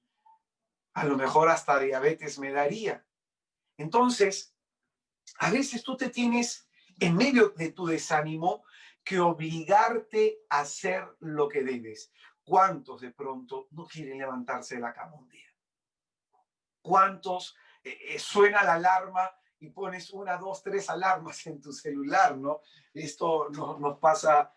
A lo mejor hasta diabetes me daría. Entonces, a veces tú te tienes, en medio de tu desánimo, que obligarte a hacer lo que debes. ¿Cuántos de pronto no quieren levantarse de la cama un día? ¿Cuántos suena la alarma y pones 1, 2, 3 alarmas en tu celular, ¿no? Esto nos pasa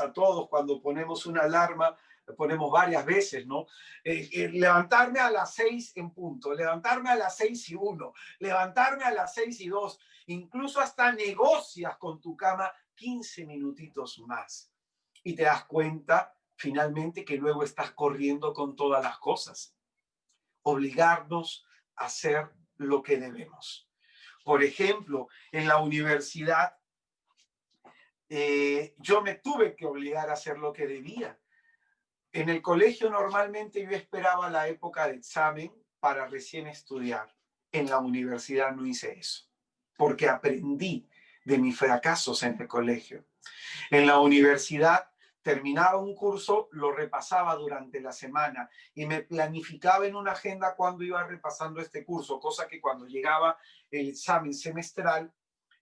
a todos cuando ponemos una alarma, ponemos varias veces, ¿no? Levantarme a las 6 en punto, levantarme a las 6:01, levantarme a las 6:02, incluso hasta negocias con tu cama 15 minutitos más. Y te das cuenta finalmente que luego estás corriendo con todas las cosas. Obligarnos a hacer lo que debemos. Por ejemplo, en la universidad, yo me tuve que obligar a hacer lo que debía. En el colegio normalmente yo esperaba la época de examen para recién estudiar. En la universidad no hice eso, porque aprendí de mis fracasos en el colegio. En la universidad terminaba un curso, lo repasaba durante la semana y me planificaba en una agenda cuando iba repasando este curso, cosa que cuando llegaba el examen semestral,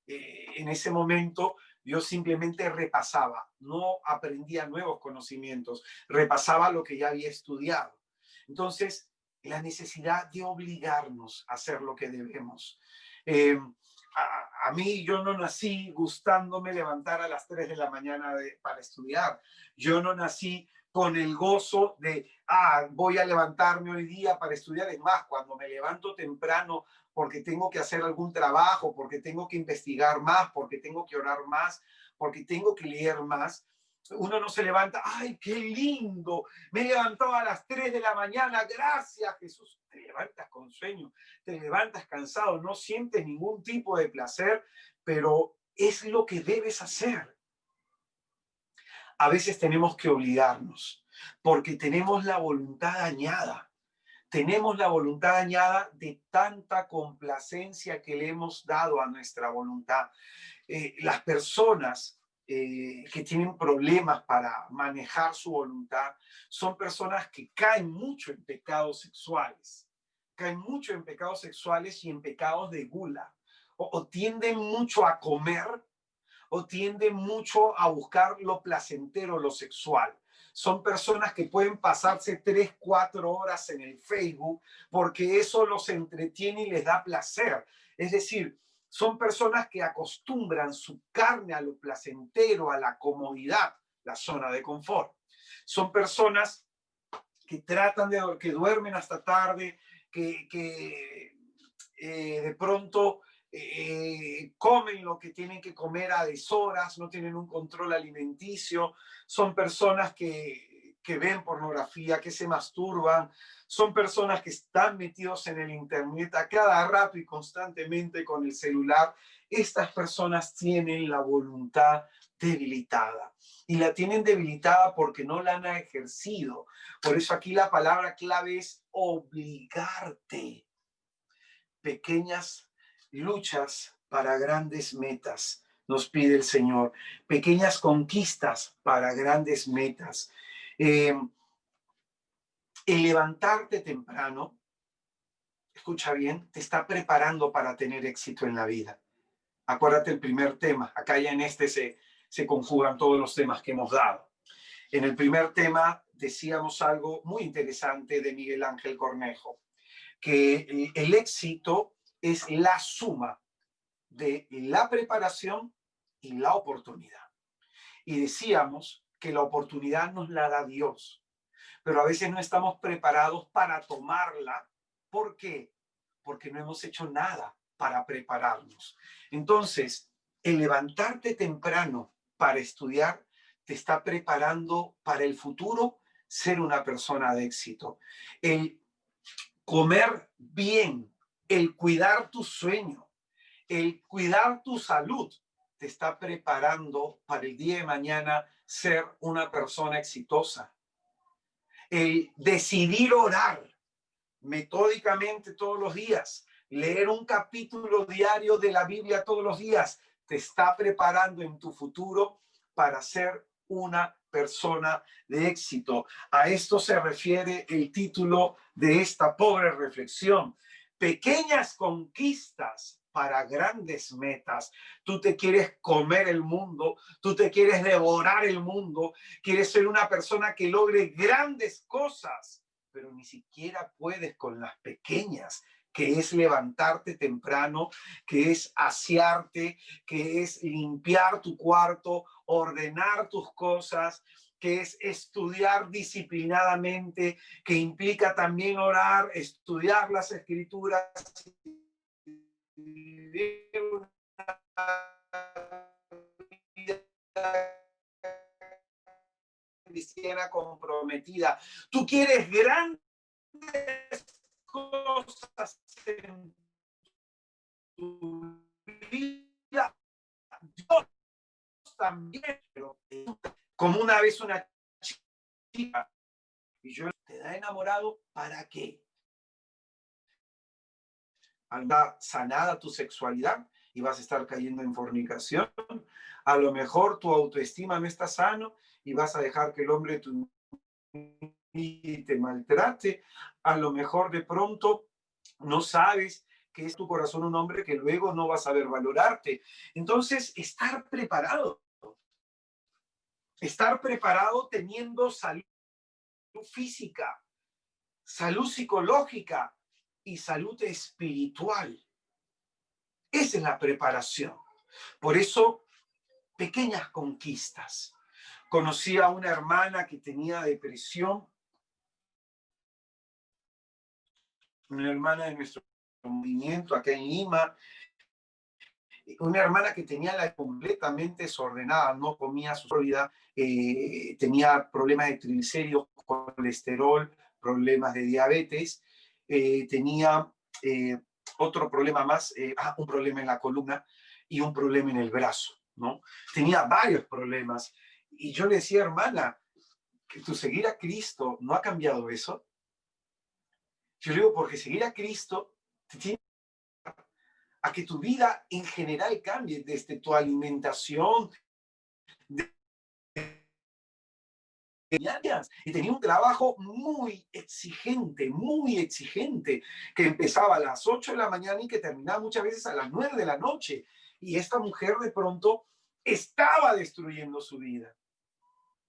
en ese momento yo simplemente repasaba, no aprendía nuevos conocimientos, repasaba lo que ya había estudiado. Entonces, la necesidad de obligarnos a hacer lo que debemos. A mí yo no nací gustándome levantar a las 3 de la mañana para estudiar. Yo no nací con el gozo de, voy a levantarme hoy día para estudiar. Es más, cuando me levanto temprano porque tengo que hacer algún trabajo, porque tengo que investigar más, porque tengo que orar más, porque tengo que leer más, uno no se levanta, ¡ay, qué lindo! Me he levantado a las 3 de la mañana, gracias Jesús. Te levantas con sueño, te levantas cansado, no sientes ningún tipo de placer, pero es lo que debes hacer. A veces tenemos que obligarnos, porque tenemos la voluntad dañada. Tenemos la voluntad dañada de tanta complacencia que le hemos dado a nuestra voluntad. Las personas que tienen problemas para manejar su voluntad son personas que caen mucho en pecados sexuales. Caen mucho en pecados sexuales y en pecados de gula. O tienden mucho a comer o tienden mucho a buscar lo placentero, lo sexual. Son personas que pueden pasarse 3, 4 horas en el Facebook porque eso los entretiene y les da placer. Es decir, son personas que acostumbran su carne a lo placentero, a la comodidad, la zona de confort. Son personas que tratan que duermen hasta tarde, que de pronto comen lo que tienen que comer a deshoras, no tienen un control alimenticio, son personas que que ven pornografía, que se masturban, son personas que están metidos en el internet a cada rato y constantemente con el celular. Estas personas tienen la voluntad debilitada y la tienen debilitada porque no la han ejercido. Por eso aquí la palabra clave es obligarte. Pequeñas luchas para grandes metas, nos pide el Señor. Pequeñas conquistas para grandes metas. El levantarte temprano, escucha bien, te está preparando para tener éxito en la vida. Acuérdate el primer tema. Acá ya en este se conjugan todos los temas que hemos dado. En el primer tema decíamos algo muy interesante de Miguel Ángel Cornejo, que el éxito es la suma de la preparación y la oportunidad. Y decíamos que la oportunidad nos la da Dios, pero a veces no estamos preparados para tomarla. ¿Por qué? Porque no hemos hecho nada para prepararnos. Entonces, el levantarte temprano para estudiar te está preparando para el futuro ser una persona de éxito. El comer bien, el cuidar tu sueño, el cuidar tu salud, te está preparando para el día de mañana ser una persona exitosa. El decidir orar metódicamente todos los días, leer un capítulo diario de la Biblia todos los días, te está preparando en tu futuro para ser una persona de éxito. A esto se refiere el título de esta pobre reflexión. Pequeñas conquistas para grandes metas. Tú te quieres comer el mundo, tú te quieres devorar el mundo, quieres ser una persona que logre grandes cosas, pero ni siquiera puedes con las pequeñas, que es levantarte temprano, que es asearte, que es limpiar tu cuarto, ordenar tus cosas, que es estudiar disciplinadamente, que implica también orar, estudiar las escrituras, vivir una vida cristiana comprometida. Tú quieres grandes cosas en tu vida. Dios también, pero como una vez una chica, y yo te da enamorado, ¿para qué? Anda sanada tu sexualidad y vas a estar cayendo en fornicación. A lo mejor tu autoestima no está sano y vas a dejar que el hombre te maltrate. A lo mejor de pronto no sabes que es tu corazón un hombre que luego no va a saber valorarte. Entonces, estar preparado teniendo salud física, salud psicológica y salud espiritual. Esa es la preparación. Por eso, pequeñas conquistas. Conocí a una hermana que tenía depresión, una hermana de nuestro movimiento acá en Lima, una hermana que tenía la completamente desordenada, no comía su vida, tenía problemas de triglicéridos, colesterol, problemas de diabetes, tenía otro problema más, un problema en la columna y un problema en el brazo, ¿no? Tenía varios problemas. Y yo le decía, hermana, que tu seguir a Cristo no ha cambiado eso. Yo le digo, porque seguir a Cristo te tiene a que tu vida en general cambie, desde tu alimentación. Y tenía un trabajo muy exigente, que empezaba a las 8 de la mañana y que terminaba muchas veces a las 9 de la noche. Y esta mujer de pronto estaba destruyendo su vida.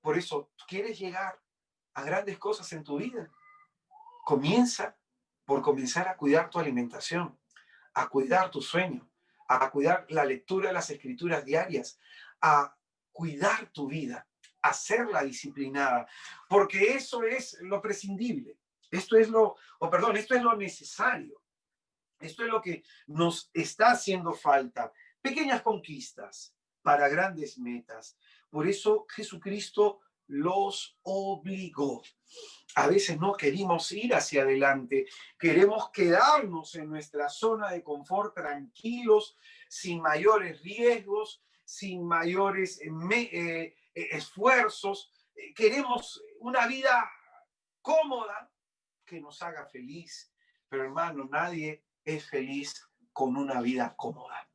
Por eso, ¿quieres llegar a grandes cosas en tu vida? Comienza por comenzar a cuidar tu alimentación, a cuidar tu sueño, a cuidar la lectura de las escrituras diarias, a cuidar tu vida, a hacerla disciplinada, porque eso es lo prescindible. Esto es esto es lo necesario. Esto es lo que nos está haciendo falta. Pequeñas conquistas para grandes metas. Por eso Jesucristo los obligó. A veces no queremos ir hacia adelante, queremos quedarnos en nuestra zona de confort tranquilos, sin mayores riesgos, sin mayores esfuerzos. Queremos una vida cómoda que nos haga feliz. Pero hermano, nadie es feliz con una vida cómoda.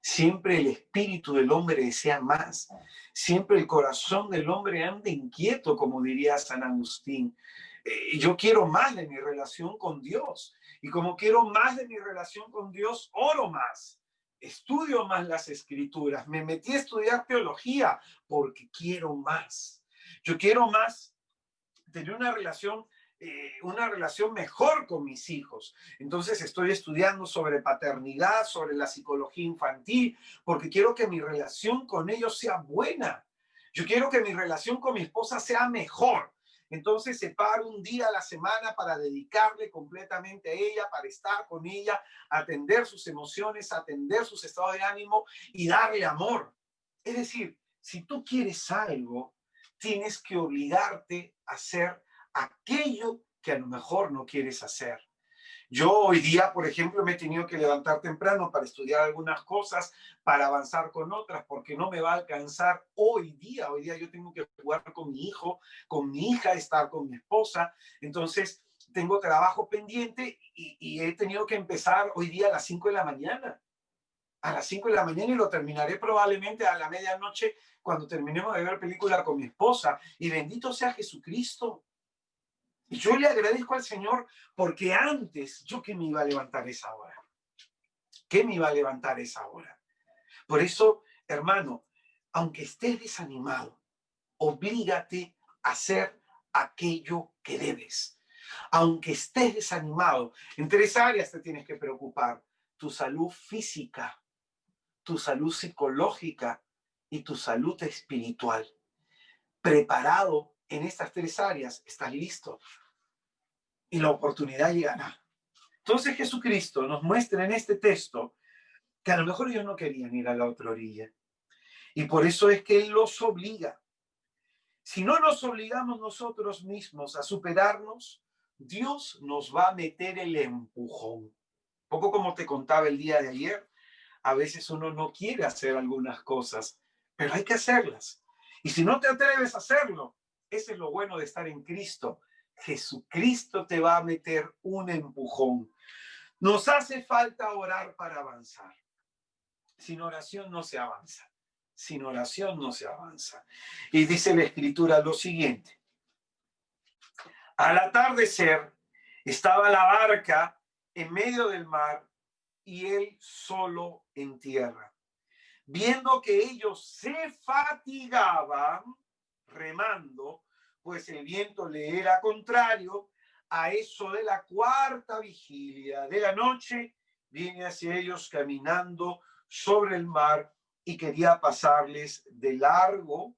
Siempre el espíritu del hombre desea más. Siempre el corazón del hombre anda inquieto, como diría San Agustín. Yo quiero más de mi relación con Dios. Y como quiero más de mi relación con Dios, oro más. Estudio más las escrituras. Me metí a estudiar teología porque quiero más. Yo quiero más tener una relación mejor con mis hijos. Entonces estoy estudiando sobre paternidad, sobre la psicología infantil, porque quiero que mi relación con ellos sea buena. Yo quiero que mi relación con mi esposa sea mejor. Entonces separo un día a la semana para dedicarle completamente a ella, para estar con ella, atender sus emociones, atender sus estados de ánimo y darle amor. Es decir, si tú quieres algo, tienes que obligarte a hacer aquello que a lo mejor no quieres hacer. Yo hoy día, por ejemplo, me he tenido que levantar temprano para estudiar algunas cosas, para avanzar con otras, porque no me va a alcanzar hoy día. Hoy día yo tengo que jugar con mi hijo, con mi hija, estar con mi esposa. Entonces, tengo trabajo pendiente y he tenido que empezar hoy día a las 5 de la mañana. A las 5 de la mañana y lo terminaré probablemente a la medianoche cuando terminemos de ver película con mi esposa. Y bendito sea Jesucristo. Y yo le agradezco al Señor porque antes yo que me iba a levantar esa hora. ¿Qué me iba a levantar esa hora? Por eso, hermano, aunque estés desanimado, oblígate a hacer aquello que debes. Aunque estés desanimado, en 3 áreas te tienes que preocupar: tu salud física, tu salud psicológica y tu salud espiritual. Preparado en estas 3 áreas, estás listo y la oportunidad llegará. Entonces Jesucristo nos muestra en este texto que a lo mejor ellos no querían ir a la otra orilla. Y por eso es que Él los obliga. Si no nos obligamos nosotros mismos a superarnos, Dios nos va a meter el empujón. Un poco como te contaba el día de ayer, a veces uno no quiere hacer algunas cosas, pero hay que hacerlas. Y si no te atreves a hacerlo, ese es lo bueno de estar en Cristo. Jesucristo te va a meter un empujón. Nos hace falta orar para avanzar. Sin oración no se avanza. Sin oración no se avanza. Y dice la Escritura lo siguiente: al atardecer estaba la barca en medio del mar y él solo en tierra. Viendo que ellos se fatigaban remando, pues el viento le era contrario, a eso de la 4ª vigilia de la noche, viene hacia ellos caminando sobre el mar y quería pasarles de largo.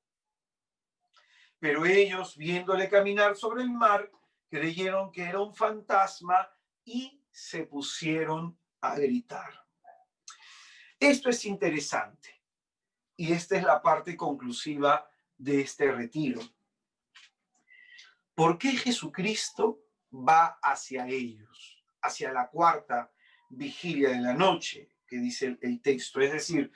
Pero ellos, viéndole caminar sobre el mar, creyeron que era un fantasma y se pusieron a gritar. Esto es interesante y esta es la parte conclusiva de este retiro. ¿Por qué Jesucristo va hacia ellos, hacia la 4ª vigilia de la noche, que dice el texto? Es decir,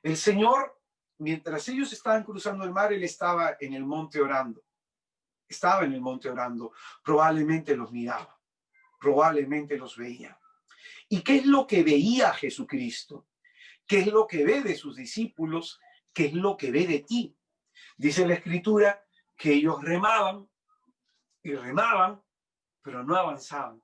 el Señor, mientras ellos estaban cruzando el mar, Él estaba en el monte orando. Estaba en el monte orando. Probablemente los miraba, probablemente los veía. ¿Y qué es lo que veía Jesucristo? ¿Qué es lo que ve de sus discípulos? ¿Qué es lo que ve de ti? Dice la Escritura que ellos remaban y remaban, pero no avanzaban.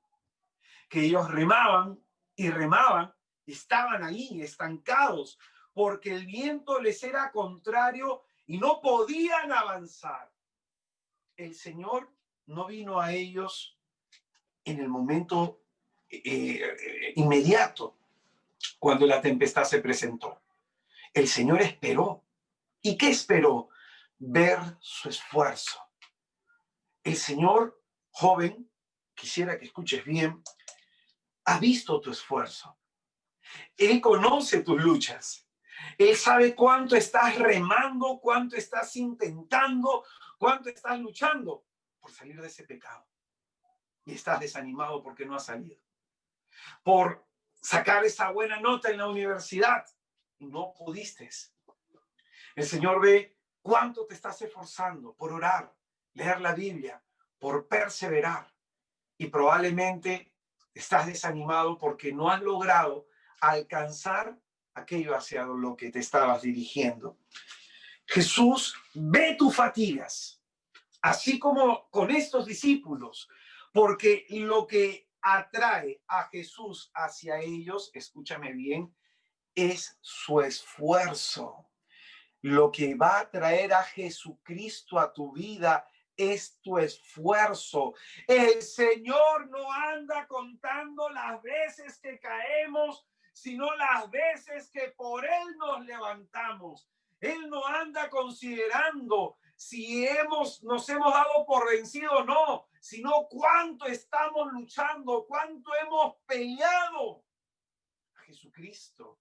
Que ellos remaban y remaban, estaban ahí estancados, porque el viento les era contrario y no podían avanzar. El Señor no vino a ellos en el momento inmediato, cuando la tempestad se presentó. El Señor esperó. ¿Y qué esperó? Ver su esfuerzo. El Señor, joven, quisiera que escuches bien, ha visto tu esfuerzo. Él conoce tus luchas. Él sabe cuánto estás remando, cuánto estás intentando, ¿Cuánto estás luchando por salir de ese pecado? Y estás desanimado porque no has salido. Por sacar esa buena nota en la universidad y no pudiste. El Señor ve cuánto te estás esforzando por orar, leer la Biblia, por perseverar. Y probablemente estás desanimado porque no has logrado alcanzar aquello hacia lo que te estabas dirigiendo. Jesús ve tus fatigas, así como con estos discípulos, porque lo que atrae a Jesús hacia ellos, escúchame bien, es su esfuerzo. Lo que va a traer a Jesucristo a tu vida es tu esfuerzo. El Señor no anda contando las veces que caemos, sino las veces que por Él nos levantamos. Él no anda considerando si nos hemos dado por vencido o no, sino cuánto estamos luchando, cuánto hemos peleado. A Jesucristo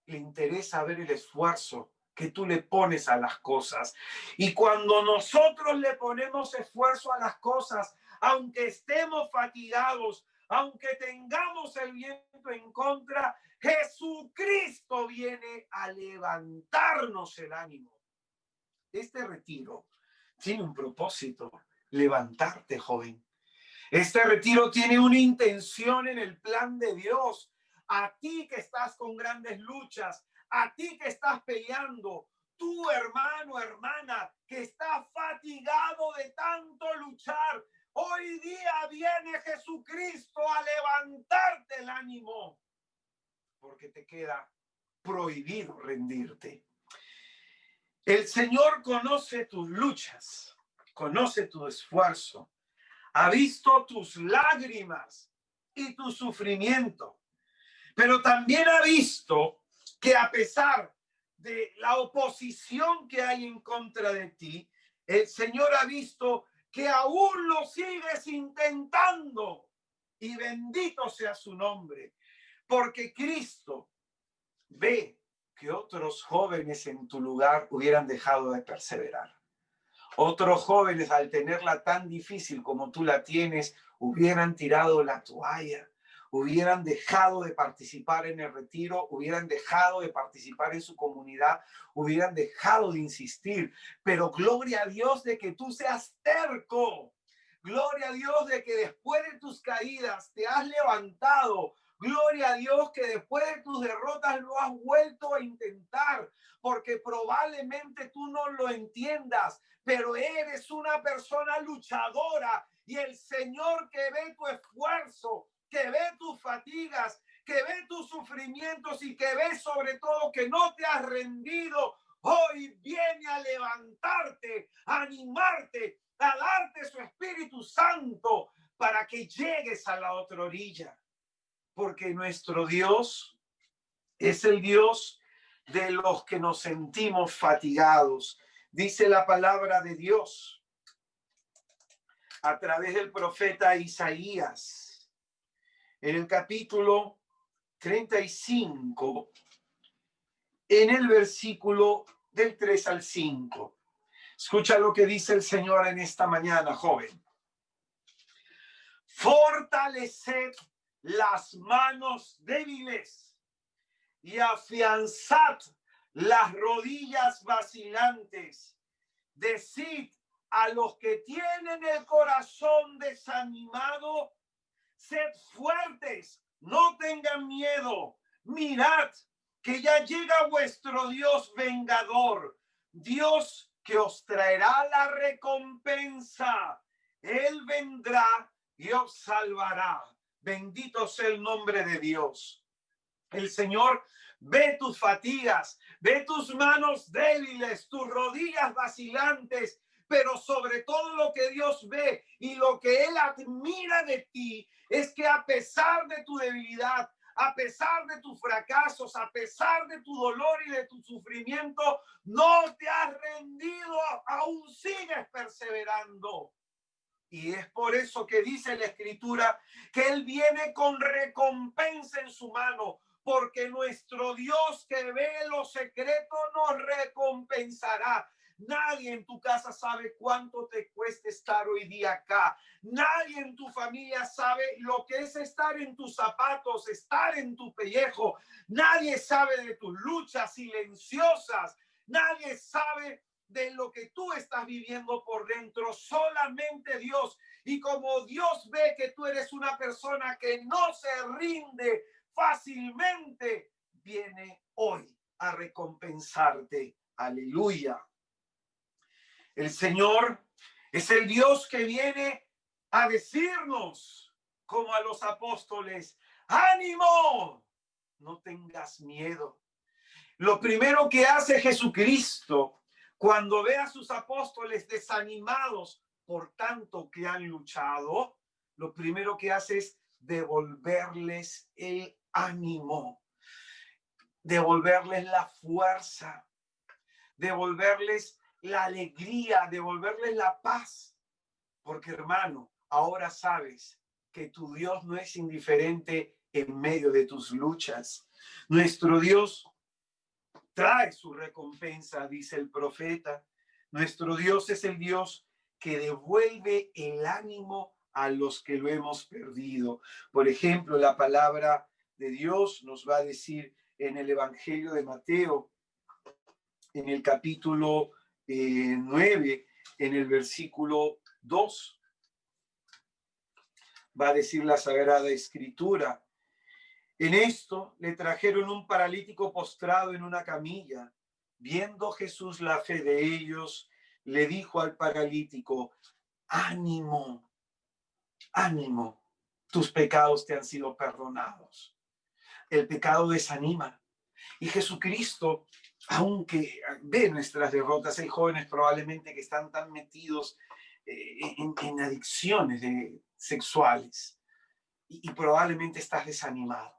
le interesa ver el esfuerzo que tú le pones a las cosas. Y cuando nosotros le ponemos esfuerzo a las cosas, aunque estemos fatigados, aunque tengamos el viento en contra, Jesucristo viene a levantarnos el ánimo. Este retiro tiene un propósito: levantarte, joven. Este retiro tiene una intención en el plan de Dios. A ti que estás con grandes luchas, a ti que estás peleando, tú, hermano, hermana, que estás fatigado de tanto luchar, hoy día viene Jesucristo a levantarte el ánimo, porque te queda prohibido rendirte. El Señor conoce tus luchas, conoce tu esfuerzo, ha visto tus lágrimas y tu sufrimiento, pero también ha visto que a pesar de la oposición que hay en contra de ti, el Señor ha visto que aún lo sigues intentando, y bendito sea su nombre, porque Cristo ve que otros jóvenes en tu lugar hubieran dejado de perseverar. Otros jóvenes, al tenerla tan difícil como tú la tienes, hubieran tirado la toalla, hubieran dejado de participar en el retiro, hubieran dejado de participar en su comunidad, hubieran dejado de insistir. Pero gloria a Dios de que tú seas terco. Gloria a Dios de que después de tus caídas te has levantado. Gloria a Dios que después de tus derrotas lo has vuelto a intentar, porque probablemente tú no lo entiendas, pero eres una persona luchadora, y el Señor, que ve tu esfuerzo, que ve tus fatigas, que ve tus sufrimientos y que ve sobre todo que no te has rendido, hoy viene a levantarte, a animarte, a darte su Espíritu Santo para que llegues a la otra orilla. Porque nuestro Dios es el Dios de los que nos sentimos fatigados. Dice la palabra de Dios a través del profeta Isaías, en el capítulo 35, en el versículo del 3 al 5. Escucha lo que dice el Señor en esta mañana, joven. Fortaleced las manos débiles y afianzad las rodillas vacilantes. Decid a los que tienen el corazón desanimado: sed fuertes, no tengan miedo. Mirad que ya llega vuestro Dios vengador, Dios que os traerá la recompensa. Él vendrá y os salvará. Bendito sea el nombre de Dios. El Señor ve tus fatigas, ve tus manos débiles, tus rodillas vacilantes, pero sobre todo lo que Dios ve y lo que Él admira de ti es que a pesar de tu debilidad, a pesar de tus fracasos, a pesar de tu dolor y de tu sufrimiento, no te has rendido, aún sigues perseverando. Y es por eso que dice la Escritura que Él viene con recompensa en su mano, porque nuestro Dios, que ve lo secreto, nos recompensará. Nadie en tu casa sabe cuánto te cuesta estar hoy día acá. Nadie en tu familia sabe lo que es estar en tus zapatos, estar en tu pellejo. Nadie sabe de tus luchas silenciosas. Nadie sabe de lo que tú estás viviendo por dentro. Solamente Dios. Y como Dios ve que tú eres una persona que no se rinde fácilmente, viene hoy a recompensarte. Aleluya. El Señor es el Dios que viene a decirnos, como a los apóstoles, ánimo, no tengas miedo. Lo primero que hace Jesucristo cuando ve a sus apóstoles desanimados por tanto que han luchado, lo primero que hace es devolverles el ánimo, devolverles la fuerza, devolverles la alegría, devolverles la paz. Porque, hermano, ahora sabes que tu Dios no es indiferente en medio de tus luchas. Nuestro Dios trae su recompensa, dice el profeta. Nuestro Dios es el Dios que devuelve el ánimo a los que lo hemos perdido. Por ejemplo, la palabra de Dios nos va a decir en el Evangelio de Mateo, en el capítulo 9, en el versículo 2, va a decir la Sagrada Escritura: en esto le trajeron un paralítico postrado en una camilla. Viendo Jesús la fe de ellos, le dijo al paralítico: ánimo, ánimo, tus pecados te han sido perdonados. El pecado desanima. Y Jesucristo, aunque ve nuestras derrotas, hay jóvenes probablemente que están tan metidos en adicciones sexuales y probablemente estás desanimado.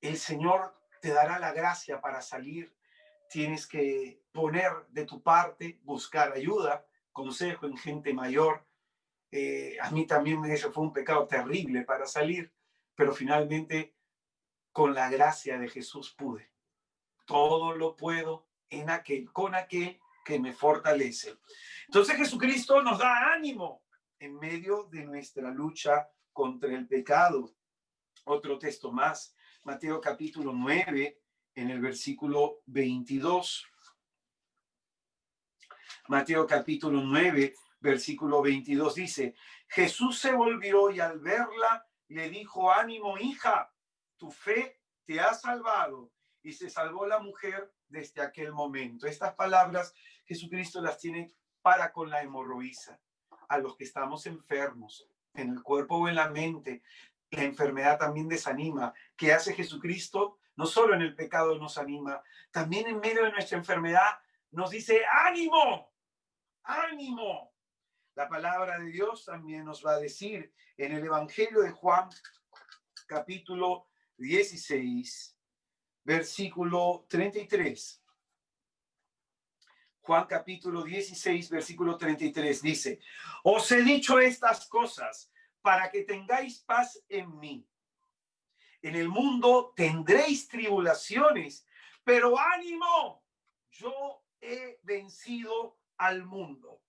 El Señor te dará la gracia para salir. Tienes que poner de tu parte, buscar ayuda, consejo en gente mayor. A mí también eso fue un pecado terrible para salir, pero finalmente con la gracia de Jesús pude. Todo lo puedo con aquel que me fortalece. Entonces Jesucristo nos da ánimo en medio de nuestra lucha contra el pecado. Otro texto más, Mateo capítulo 9, en el versículo 22. Mateo capítulo 9, versículo 22 dice: Jesús se volvió y al verla le dijo: ánimo, hija, tu fe te ha salvado. Y se salvó la mujer desde aquel momento. Estas palabras Jesucristo las tiene para con la hemorroísa, a los que estamos enfermos en el cuerpo o en la mente. La enfermedad también desanima. ¿Qué hace Jesucristo? No solo en el pecado nos anima, también en medio de nuestra enfermedad nos dice: ánimo, ánimo. La palabra de Dios también nos va a decir en el Evangelio de Juan, capítulo 16, versículo 33. Juan capítulo 16, versículo 33 dice: os he dicho estas cosas para que tengáis paz en mí. En el mundo tendréis tribulaciones, pero ánimo, yo he vencido al mundo.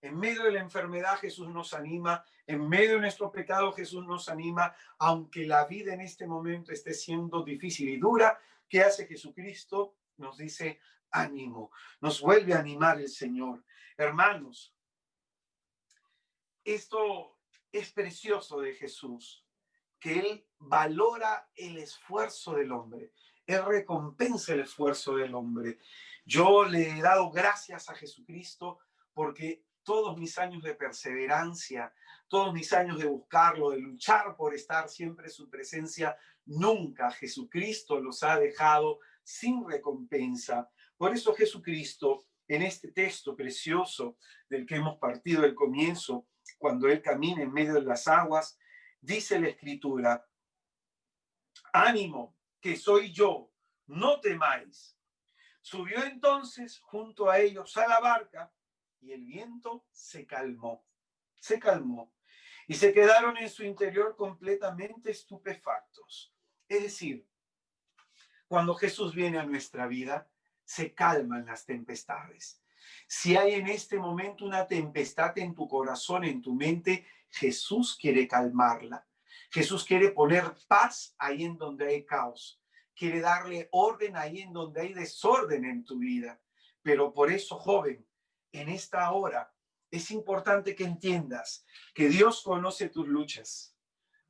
En medio de la enfermedad Jesús nos anima, en medio de nuestro pecado Jesús nos anima, aunque la vida en este momento esté siendo difícil y dura. ¿Qué hace Jesucristo? Nos dice: ánimo, nos vuelve a animar el Señor. Hermanos, esto es precioso de Jesús, que Él valora el esfuerzo del hombre. Él recompensa el esfuerzo del hombre. Yo le he dado gracias a Jesucristo porque todos mis años de perseverancia, todos mis años de buscarlo, de luchar por estar siempre en su presencia, nunca Jesucristo los ha dejado sin recompensa. Por eso Jesucristo, en este texto precioso del que hemos partido al comienzo, cuando Él camina en medio de las aguas, dice la Escritura: ánimo, que soy yo, no temáis. Subió entonces junto a ellos a la barca y el viento se calmó, y se quedaron en su interior completamente estupefactos. Es decir, cuando Jesús viene a nuestra vida, se calman las tempestades. Si hay en este momento una tempestad en tu corazón, en tu mente, Jesús quiere calmarla. Jesús quiere poner paz ahí en donde hay caos. Quiere darle orden ahí en donde hay desorden en tu vida. Pero por eso, joven, en esta hora es importante que entiendas que Dios conoce tus luchas.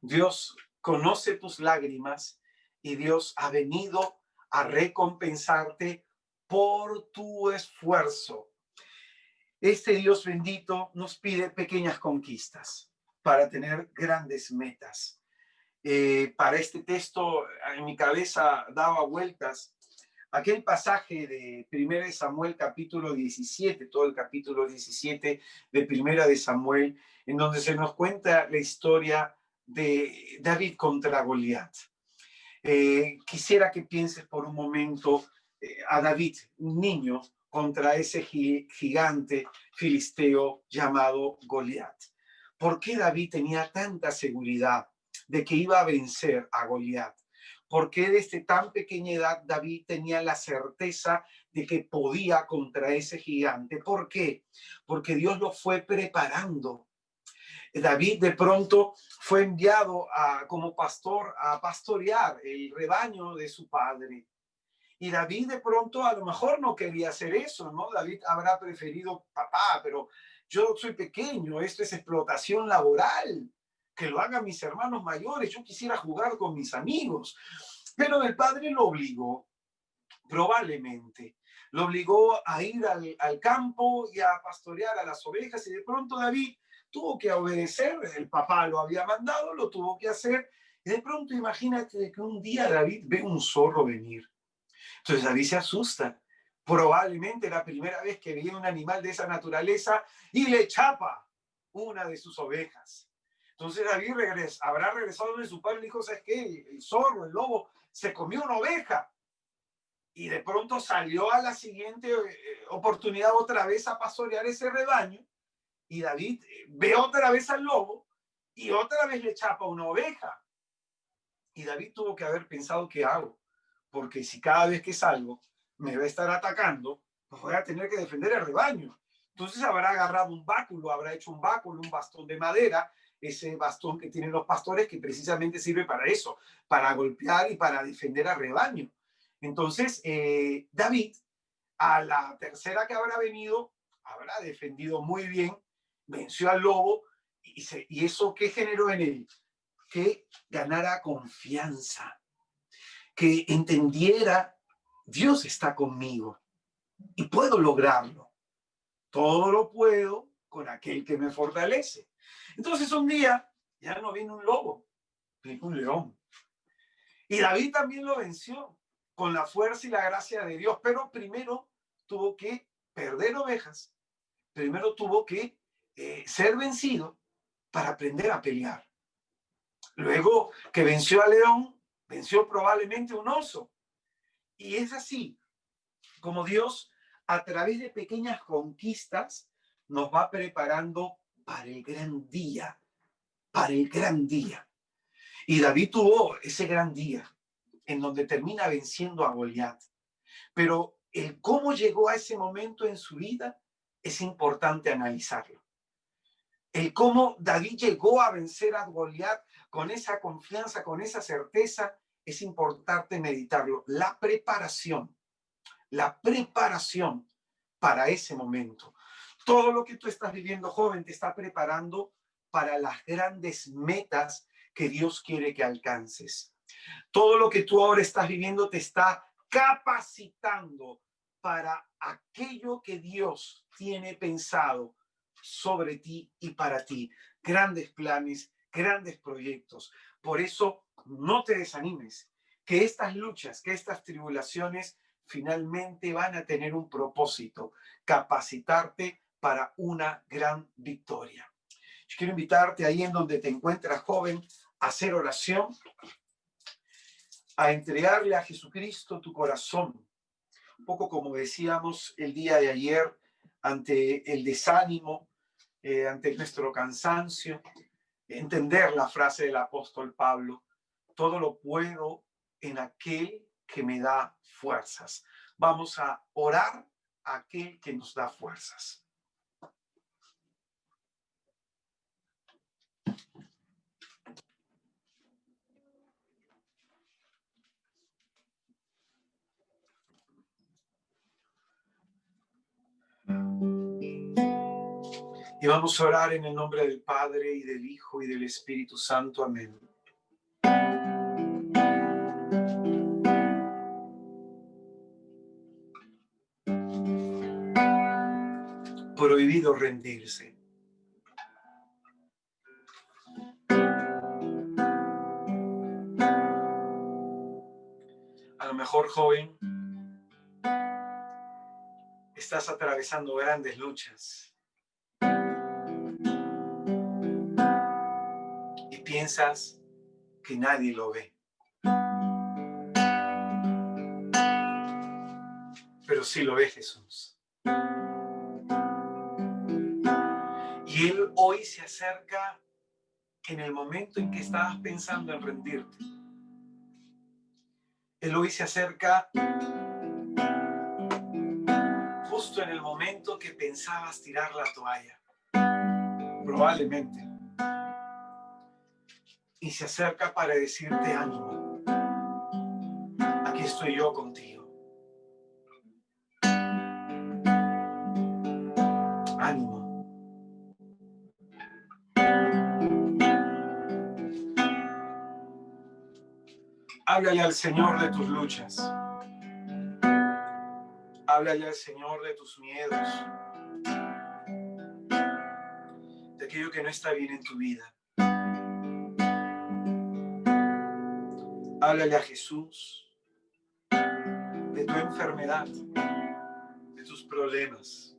Dios conoce tus lágrimas y Dios ha venido a recompensarte por tu esfuerzo. Este Dios bendito nos pide pequeñas conquistas para tener grandes metas. Para este texto, en mi cabeza daba vueltas aquel pasaje de 1 Samuel capítulo 17, todo el capítulo 17 de 1 Samuel, en donde se nos cuenta la historia de David contra Goliat. Quisiera que pienses por un momento a David, un niño, contra ese gigante filisteo llamado Goliat. ¿Por qué David tenía tanta seguridad de que iba a vencer a Goliat? ¿Por qué desde tan pequeña edad David tenía la certeza de que podía contra ese gigante? ¿Por qué? Porque Dios lo fue preparando. David de pronto fue enviado como pastor a pastorear el rebaño de su padre. Y David de pronto a lo mejor no quería hacer eso, ¿no? David habrá preferido, papá, pero yo soy pequeño, esto es explotación laboral, que lo hagan mis hermanos mayores, yo quisiera jugar con mis amigos. Pero el padre lo obligó, probablemente, lo obligó a ir al campo y a pastorear a las ovejas, y de pronto David tuvo que obedecer, el papá lo había mandado, lo tuvo que hacer, y de pronto imagínate que un día David ve un zorro venir. Entonces David se asusta, probablemente la primera vez que veía un animal de esa naturaleza, y le chapa una de sus ovejas. Entonces David habrá regresado de su padre y dijo, ¿sabes qué? El zorro, el lobo, se comió una oveja. Y de pronto salió a la siguiente oportunidad otra vez a pastorear ese rebaño. Y David ve otra vez al lobo y otra vez le chapa una oveja. Y David tuvo que haber pensado, ¿qué hago? Porque si cada vez que salgo me va a estar atacando, pues voy a tener que defender el rebaño. Entonces habrá agarrado un báculo, habrá hecho un báculo, un bastón de madera, ese bastón que tienen los pastores que precisamente sirve para eso, para golpear y para defender al rebaño. Entonces, David, a la tercera que habrá venido, habrá defendido muy bien, venció al lobo, y eso ¿qué generó en él? Que ganara confianza, que entendiera, Dios está conmigo y puedo lograrlo. Todo lo puedo con aquel que me fortalece. Entonces un día ya no viene un lobo, viene un león. Y David también lo venció con la fuerza y la gracia de Dios, pero primero tuvo que perder ovejas, primero tuvo que ser vencido para aprender a pelear. Luego que venció al león, venció probablemente un oso. Y es así como Dios, a través de pequeñas conquistas, nos va preparando para el gran día, para el gran día. Y David tuvo ese gran día en donde termina venciendo a Goliat. Pero el cómo llegó a ese momento en su vida es importante analizarlo. El cómo David llegó a vencer a Goliat con esa confianza, con esa certeza, es importante meditarlo. La preparación para ese momento. Todo lo que tú estás viviendo, joven, te está preparando para las grandes metas que Dios quiere que alcances. Todo lo que tú ahora estás viviendo te está capacitando para aquello que Dios tiene pensado sobre ti y para ti. Grandes planes, grandes proyectos. Por eso no te desanimes, que estas luchas, que estas tribulaciones finalmente van a tener un propósito, capacitarte para una gran victoria. Yo quiero invitarte ahí en donde te encuentras, joven, a hacer oración, a entregarle a Jesucristo tu corazón, un poco como decíamos el día de ayer, ante el desánimo, ante nuestro cansancio, entender la frase del apóstol Pablo, todo lo puedo en aquel que me da fuerzas. Vamos a orar a aquel que nos da fuerzas. Y vamos a orar en el nombre del Padre, y del Hijo, y del Espíritu Santo. Amén. Prohibido rendirse. A lo mejor, joven, estás atravesando grandes luchas y piensas que nadie lo ve. Pero sí lo ve Jesús. Y Él hoy se acerca en el momento en que estabas pensando en rendirte. Él hoy se acerca justo en el momento que pensabas tirar la toalla. Probablemente. Y se acerca para decirte: ánimo. Aquí estoy yo contigo. Ánimo. Háblale al Señor de tus luchas. Háblale al Señor de tus miedos, de aquello que no está bien en tu vida. Háblale a Jesús de tu enfermedad, de tus problemas.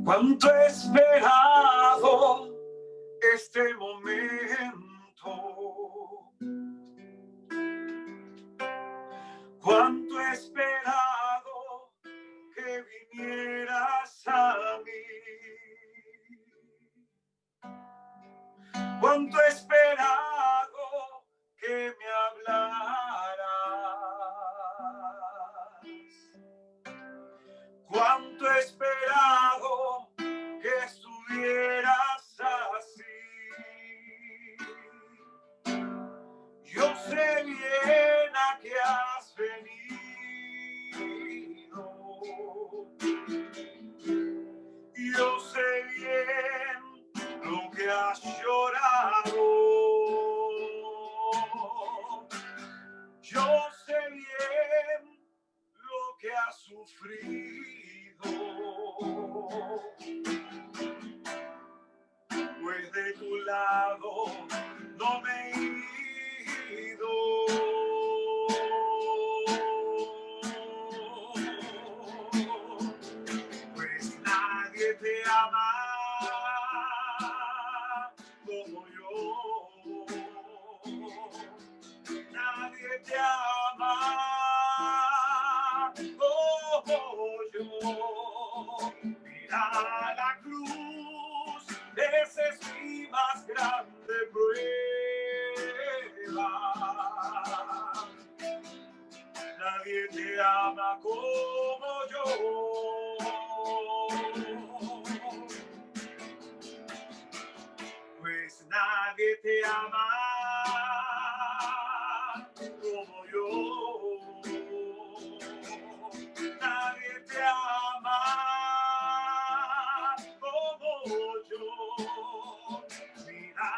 Cuánto he esperado este momento. Cuánto he esperado que vinieras a mí. Cuánto he esperado que me hablaras. Cuánto he esperado que estuvieras así. Yo sé bien a qué has venido. Yo sé bien lo que has llorado. Yo sé bien lo que has sufrido. Pues de tu lado no me he ido. Pues nadie te ama como yo. Nadie te ama como yo. Mira la cruz, esa es mi más grande prueba. Nadie te ama como yo. Pues nadie te ama como yo. Nadie te ama como yo. Mira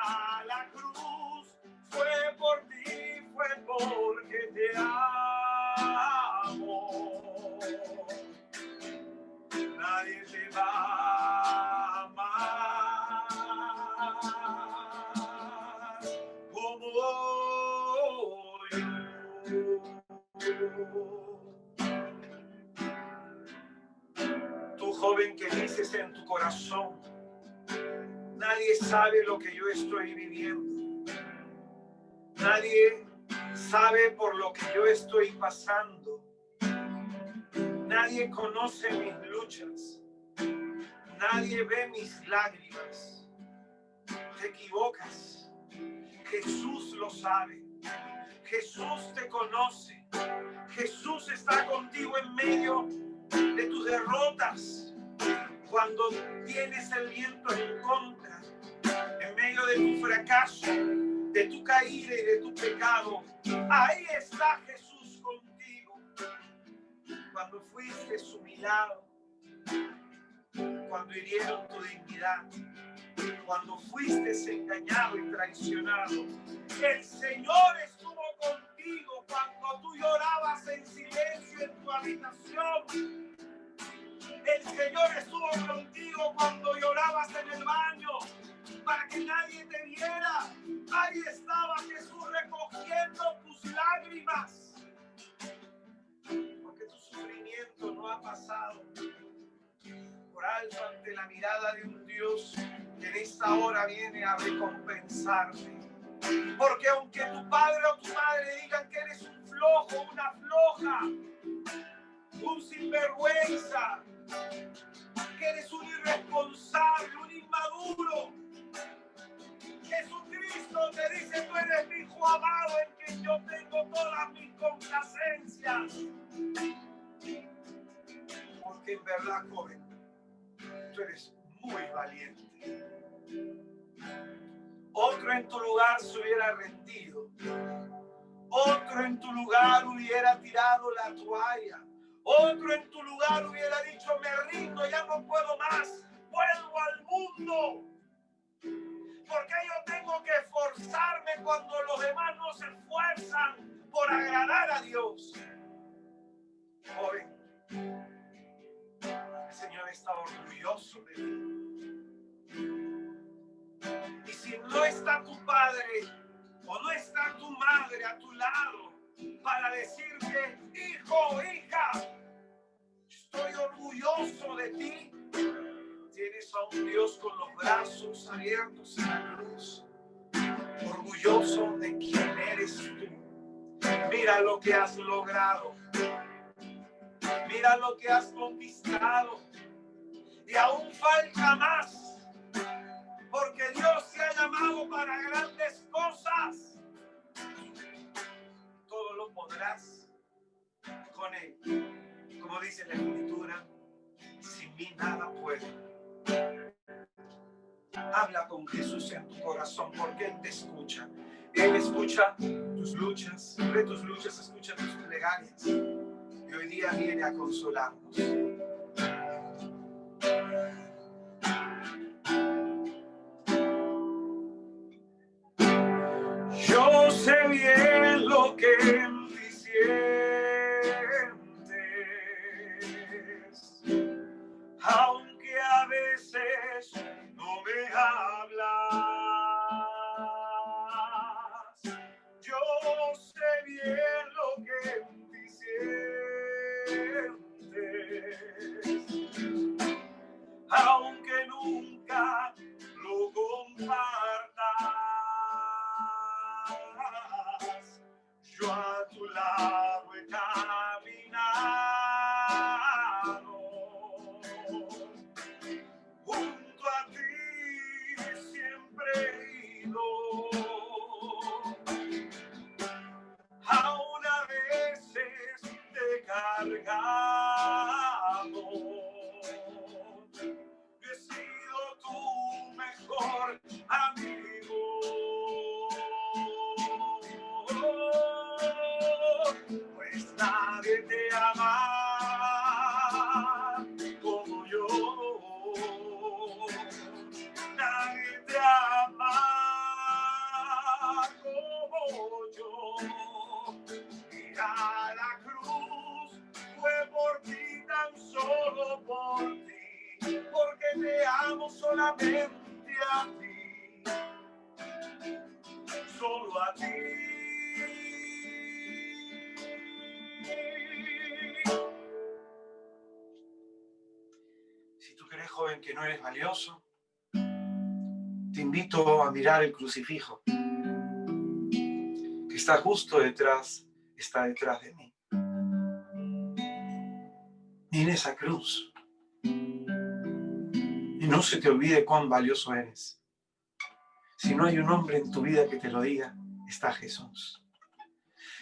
la cruz, fue por ti, fue porque te amo. Nadie te va a amar como yo. Tú, joven, que dices en tu corazón: nadie sabe lo que yo estoy viviendo. Nadie sabe por lo que yo estoy pasando. Nadie conoce mis luchas. Nadie ve mis lágrimas. Te equivocas. Jesús lo sabe. Jesús te conoce. Jesús está contigo en medio de tus derrotas. Cuando tienes el viento en contra, en medio de tu fracaso, de tu caída y de tu pecado, ahí está Jesús contigo. Cuando fuiste humillado, cuando hirieron tu dignidad, cuando fuiste engañado y traicionado, el Señor estuvo contigo cuando tú llorabas en silencio en tu habitación. El Señor estuvo contigo cuando llorabas en el baño para que nadie te viera. Ahí estaba Jesús recogiendo tus lágrimas, porque tu sufrimiento no ha pasado por alto ante la mirada de un Dios que en esta hora viene a recompensarte. Porque aunque tu padre o tu madre digan que eres un flojo, una floja, un sinvergüenza, que eres un irresponsable, un inmaduro, Jesucristo te dice: tú eres mi hijo amado en quien yo tengo todas mis complacencias. Porque en verdad, joven, tú eres muy valiente. Otro en tu lugar se hubiera rendido. Otro en tu lugar hubiera tirado la toalla. Otro en tu lugar hubiera dicho: me rindo, ya no puedo más, vuelvo al mundo. Porque yo tengo que esforzarme cuando los demás no se esfuerzan por agradar a Dios. Joven, el Señor está orgulloso de ti. Y si no está tu padre o no está tu madre a tu lado para decirte: hijo, hija, estoy orgulloso de ti, tienes a un Dios con los brazos abiertos en la cruz, orgulloso de quién eres tú. Mira lo que has logrado, mira lo que has conquistado, y aún falta más, porque Dios te ha llamado para grandes cosas. Todo lo podrás con Él. Como dice la Escritura: sin mí nada puedo. Habla con Jesús en tu corazón, porque Él te escucha. Él escucha tus luchas, de tus luchas escucha tus plegarias. Y hoy día viene a consolarnos. Yo sé bien lo que en ti sientes, aunque a veces no me hablas. Yo sé bien lo que en ti sientes, aunque nunca lo compartas. Yo a tu lado he caminado, junto a ti siempre he ido, aún a veces te he cargado. Yo he sido tu mejor amigo, pues nadie te ama como yo. Nadie te ama como yo. Ir a la cruz fue por ti, tan solo por ti, porque te amo solamente a ti, solo a ti. Si tú crees, joven, que no eres valioso, te invito a mirar el crucifijo que está justo detrás, está detrás de mí. Mira esa cruz. Y no se te olvide cuán valioso eres. Si no hay un hombre en tu vida que te lo diga, está Jesús.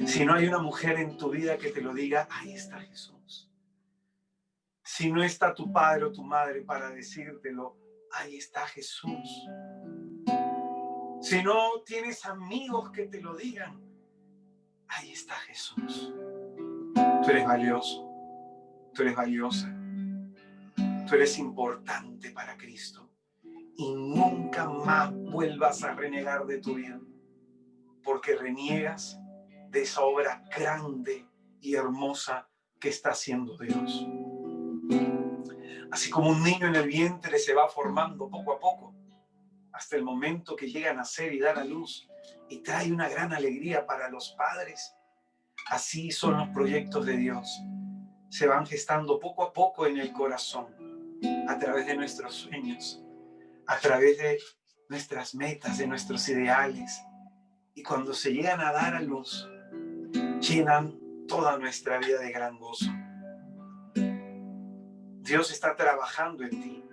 Si no hay una mujer en tu vida que te lo diga, ahí está Jesús. Si no está tu padre o tu madre para decírtelo, ahí está Jesús. Si no tienes amigos que te lo digan, ahí está Jesús. Tú eres valioso, tú eres valiosa, tú eres importante para Cristo. Y nunca más vuelvas a renegar de tu vida, porque reniegas de esa obra grande y hermosa que está haciendo Dios. Así como un niño en el vientre se va formando poco a poco, hasta el momento que llega a nacer y dar a luz, y trae una gran alegría para los padres, así son los proyectos de Dios. Se van gestando poco a poco en el corazón, a través de nuestros sueños, a través de nuestras metas, de nuestros ideales. Y cuando se llegan a dar a luz, llenan toda nuestra vida de gran gozo. Dios está trabajando en ti,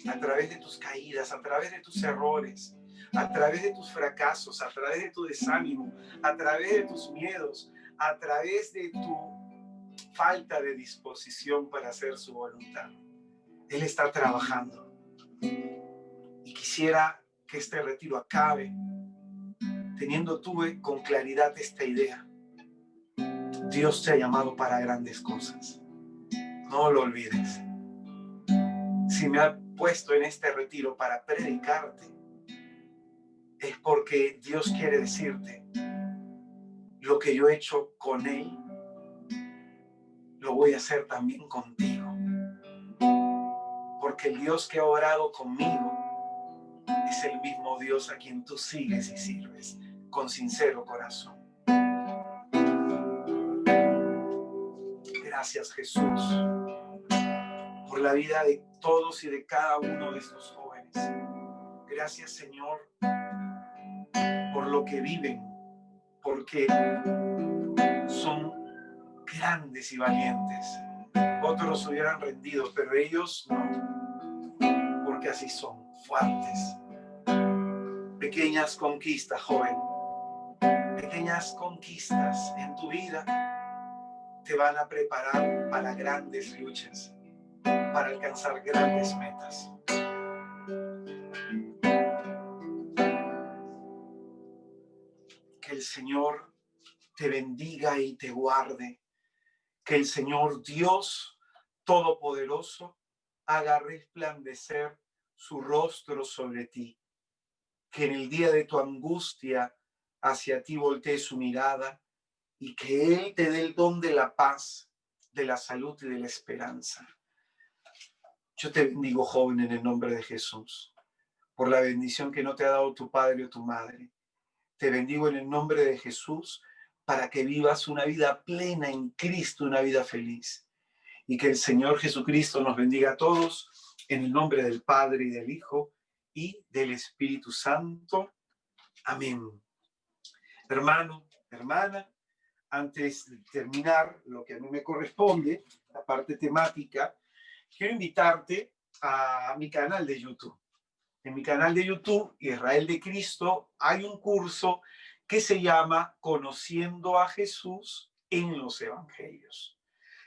a través de tus caídas, a través de tus errores, a través de tus fracasos, a través de tu desánimo, a través de tus miedos, a través de tu falta de disposición para hacer su voluntad. Él está trabajando. Y quisiera que este retiro acabe teniendo tú con claridad esta idea. Dios te ha llamado para grandes cosas. No lo olvides. Si me ha puesto en este retiro para predicarte, es porque Dios quiere decirte: lo que yo he hecho con Él, lo voy a hacer también contigo. Porque el Dios que ha orado conmigo es el mismo Dios a quien tú sigues y sirves con sincero corazón. Gracias, Jesús, por la vida de todos y de cada uno de estos jóvenes. Gracias, Señor, por lo que viven, porque son grandes y valientes. Otros se hubieran rendido, pero ellos no, porque así son, fuertes. Pequeñas conquistas, joven, pequeñas conquistas en tu vida te van a preparar para grandes luchas, para alcanzar grandes metas. Que el Señor te bendiga y te guarde. Que el Señor Dios Todopoderoso haga resplandecer su rostro sobre ti. Que en el día de tu angustia hacia ti voltee su mirada y que Él te dé el don de la paz, de la salud y de la esperanza. Yo te bendigo, joven, en el nombre de Jesús, por la bendición que no te ha dado tu padre o tu madre. Te bendigo en el nombre de Jesús para que vivas una vida plena en Cristo, una vida feliz. Y que el Señor Jesucristo nos bendiga a todos en el nombre del Padre y del Hijo y del Espíritu Santo. Amén. Hermano, hermana, antes de terminar lo que a mí me corresponde, la parte temática, quiero invitarte a mi canal de YouTube. En mi canal de YouTube, Israel de Cristo, hay un curso que se llama Conociendo a Jesús en los Evangelios.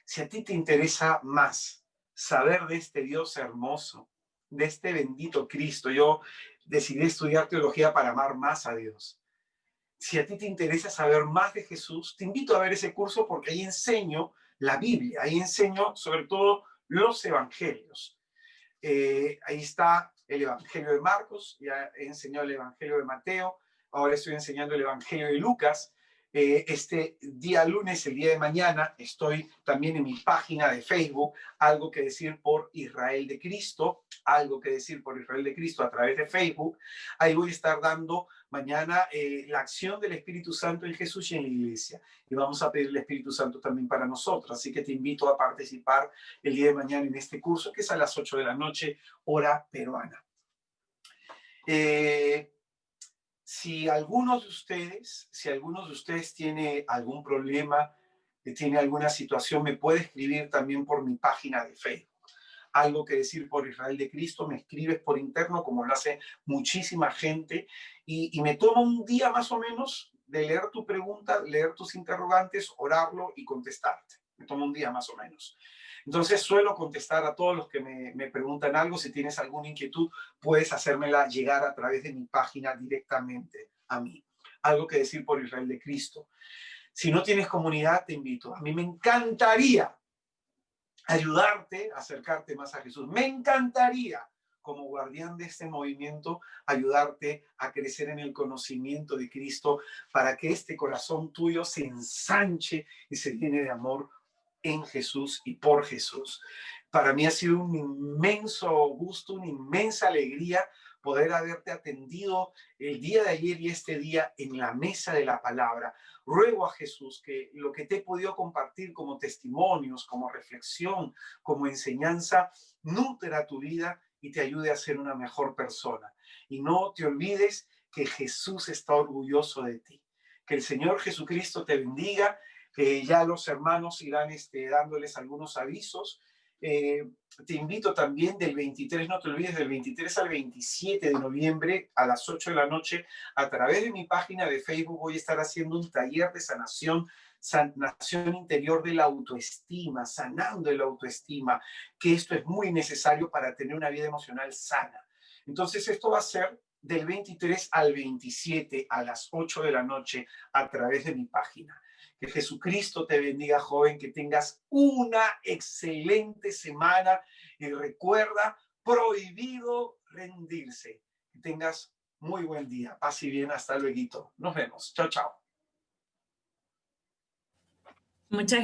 Si a ti te interesa más saber de este Dios hermoso, de este bendito Cristo, yo decidí estudiar teología para amar más a Dios. Si a ti te interesa saber más de Jesús, te invito a ver ese curso porque ahí enseño la Biblia, ahí enseño sobre todo los Evangelios. Ahí está el Evangelio de Marcos, ya he enseñado el Evangelio de Mateo, ahora estoy enseñando el Evangelio de Lucas. Este día lunes, el día de mañana, estoy también en mi página de Facebook, Algo que decir por Israel de Cristo, Algo que decir por Israel de Cristo a través de Facebook. Ahí voy a estar dando mañana la acción del Espíritu Santo en Jesús y en la iglesia. Y vamos a pedir el Espíritu Santo también para nosotros. Así que te invito a participar el día de mañana en este curso, que es a las 8 de la noche, hora peruana. si algunos de ustedes tiene algún problema, tiene alguna situación, me puede escribir también por mi página de Facebook. Algo que decir por Israel de Cristo, me escribes por interno, como lo hace muchísima gente, y me toma un día más o menos de leer tu pregunta, leer tus interrogantes, orarlo y contestarte. Me toma un día más o menos. Entonces suelo contestar a todos los que me preguntan algo. Si tienes alguna inquietud, puedes hacérmela llegar a través de mi página directamente a mí. Algo que decir por Israel de Cristo. Si no tienes comunidad, te invito. A mí me encantaría ayudarte a acercarte más a Jesús. Me encantaría, como guardián de este movimiento, ayudarte a crecer en el conocimiento de Cristo para que este corazón tuyo se ensanche y se llene de amor en Jesús y por Jesús. Para mí ha sido un inmenso gusto, una inmensa alegría poder haberte atendido el día de ayer y este día en la mesa de la palabra. Ruego a Jesús que lo que te he podido compartir como testimonios, como reflexión, como enseñanza, nutra tu vida y te ayude a ser una mejor persona. Y no te olvides que Jesús está orgulloso de ti. Que el Señor Jesucristo te bendiga. Ya los hermanos irán dándoles algunos avisos. Te invito también del 23, no te olvides, del 23 al 27 de noviembre a las 8 de la noche, a través de mi página de Facebook voy a estar haciendo un taller de sanación interior de la autoestima, sanando la autoestima, que esto es muy necesario para tener una vida emocional sana. Entonces esto va a ser del 23 al 27 a las 8 de la noche a través de mi página. Que Jesucristo te bendiga, joven, que tengas una excelente semana y recuerda, prohibido rendirse. Que tengas muy buen día. Paz y bien, hasta luego. Nos vemos. Chao, chao. Muchas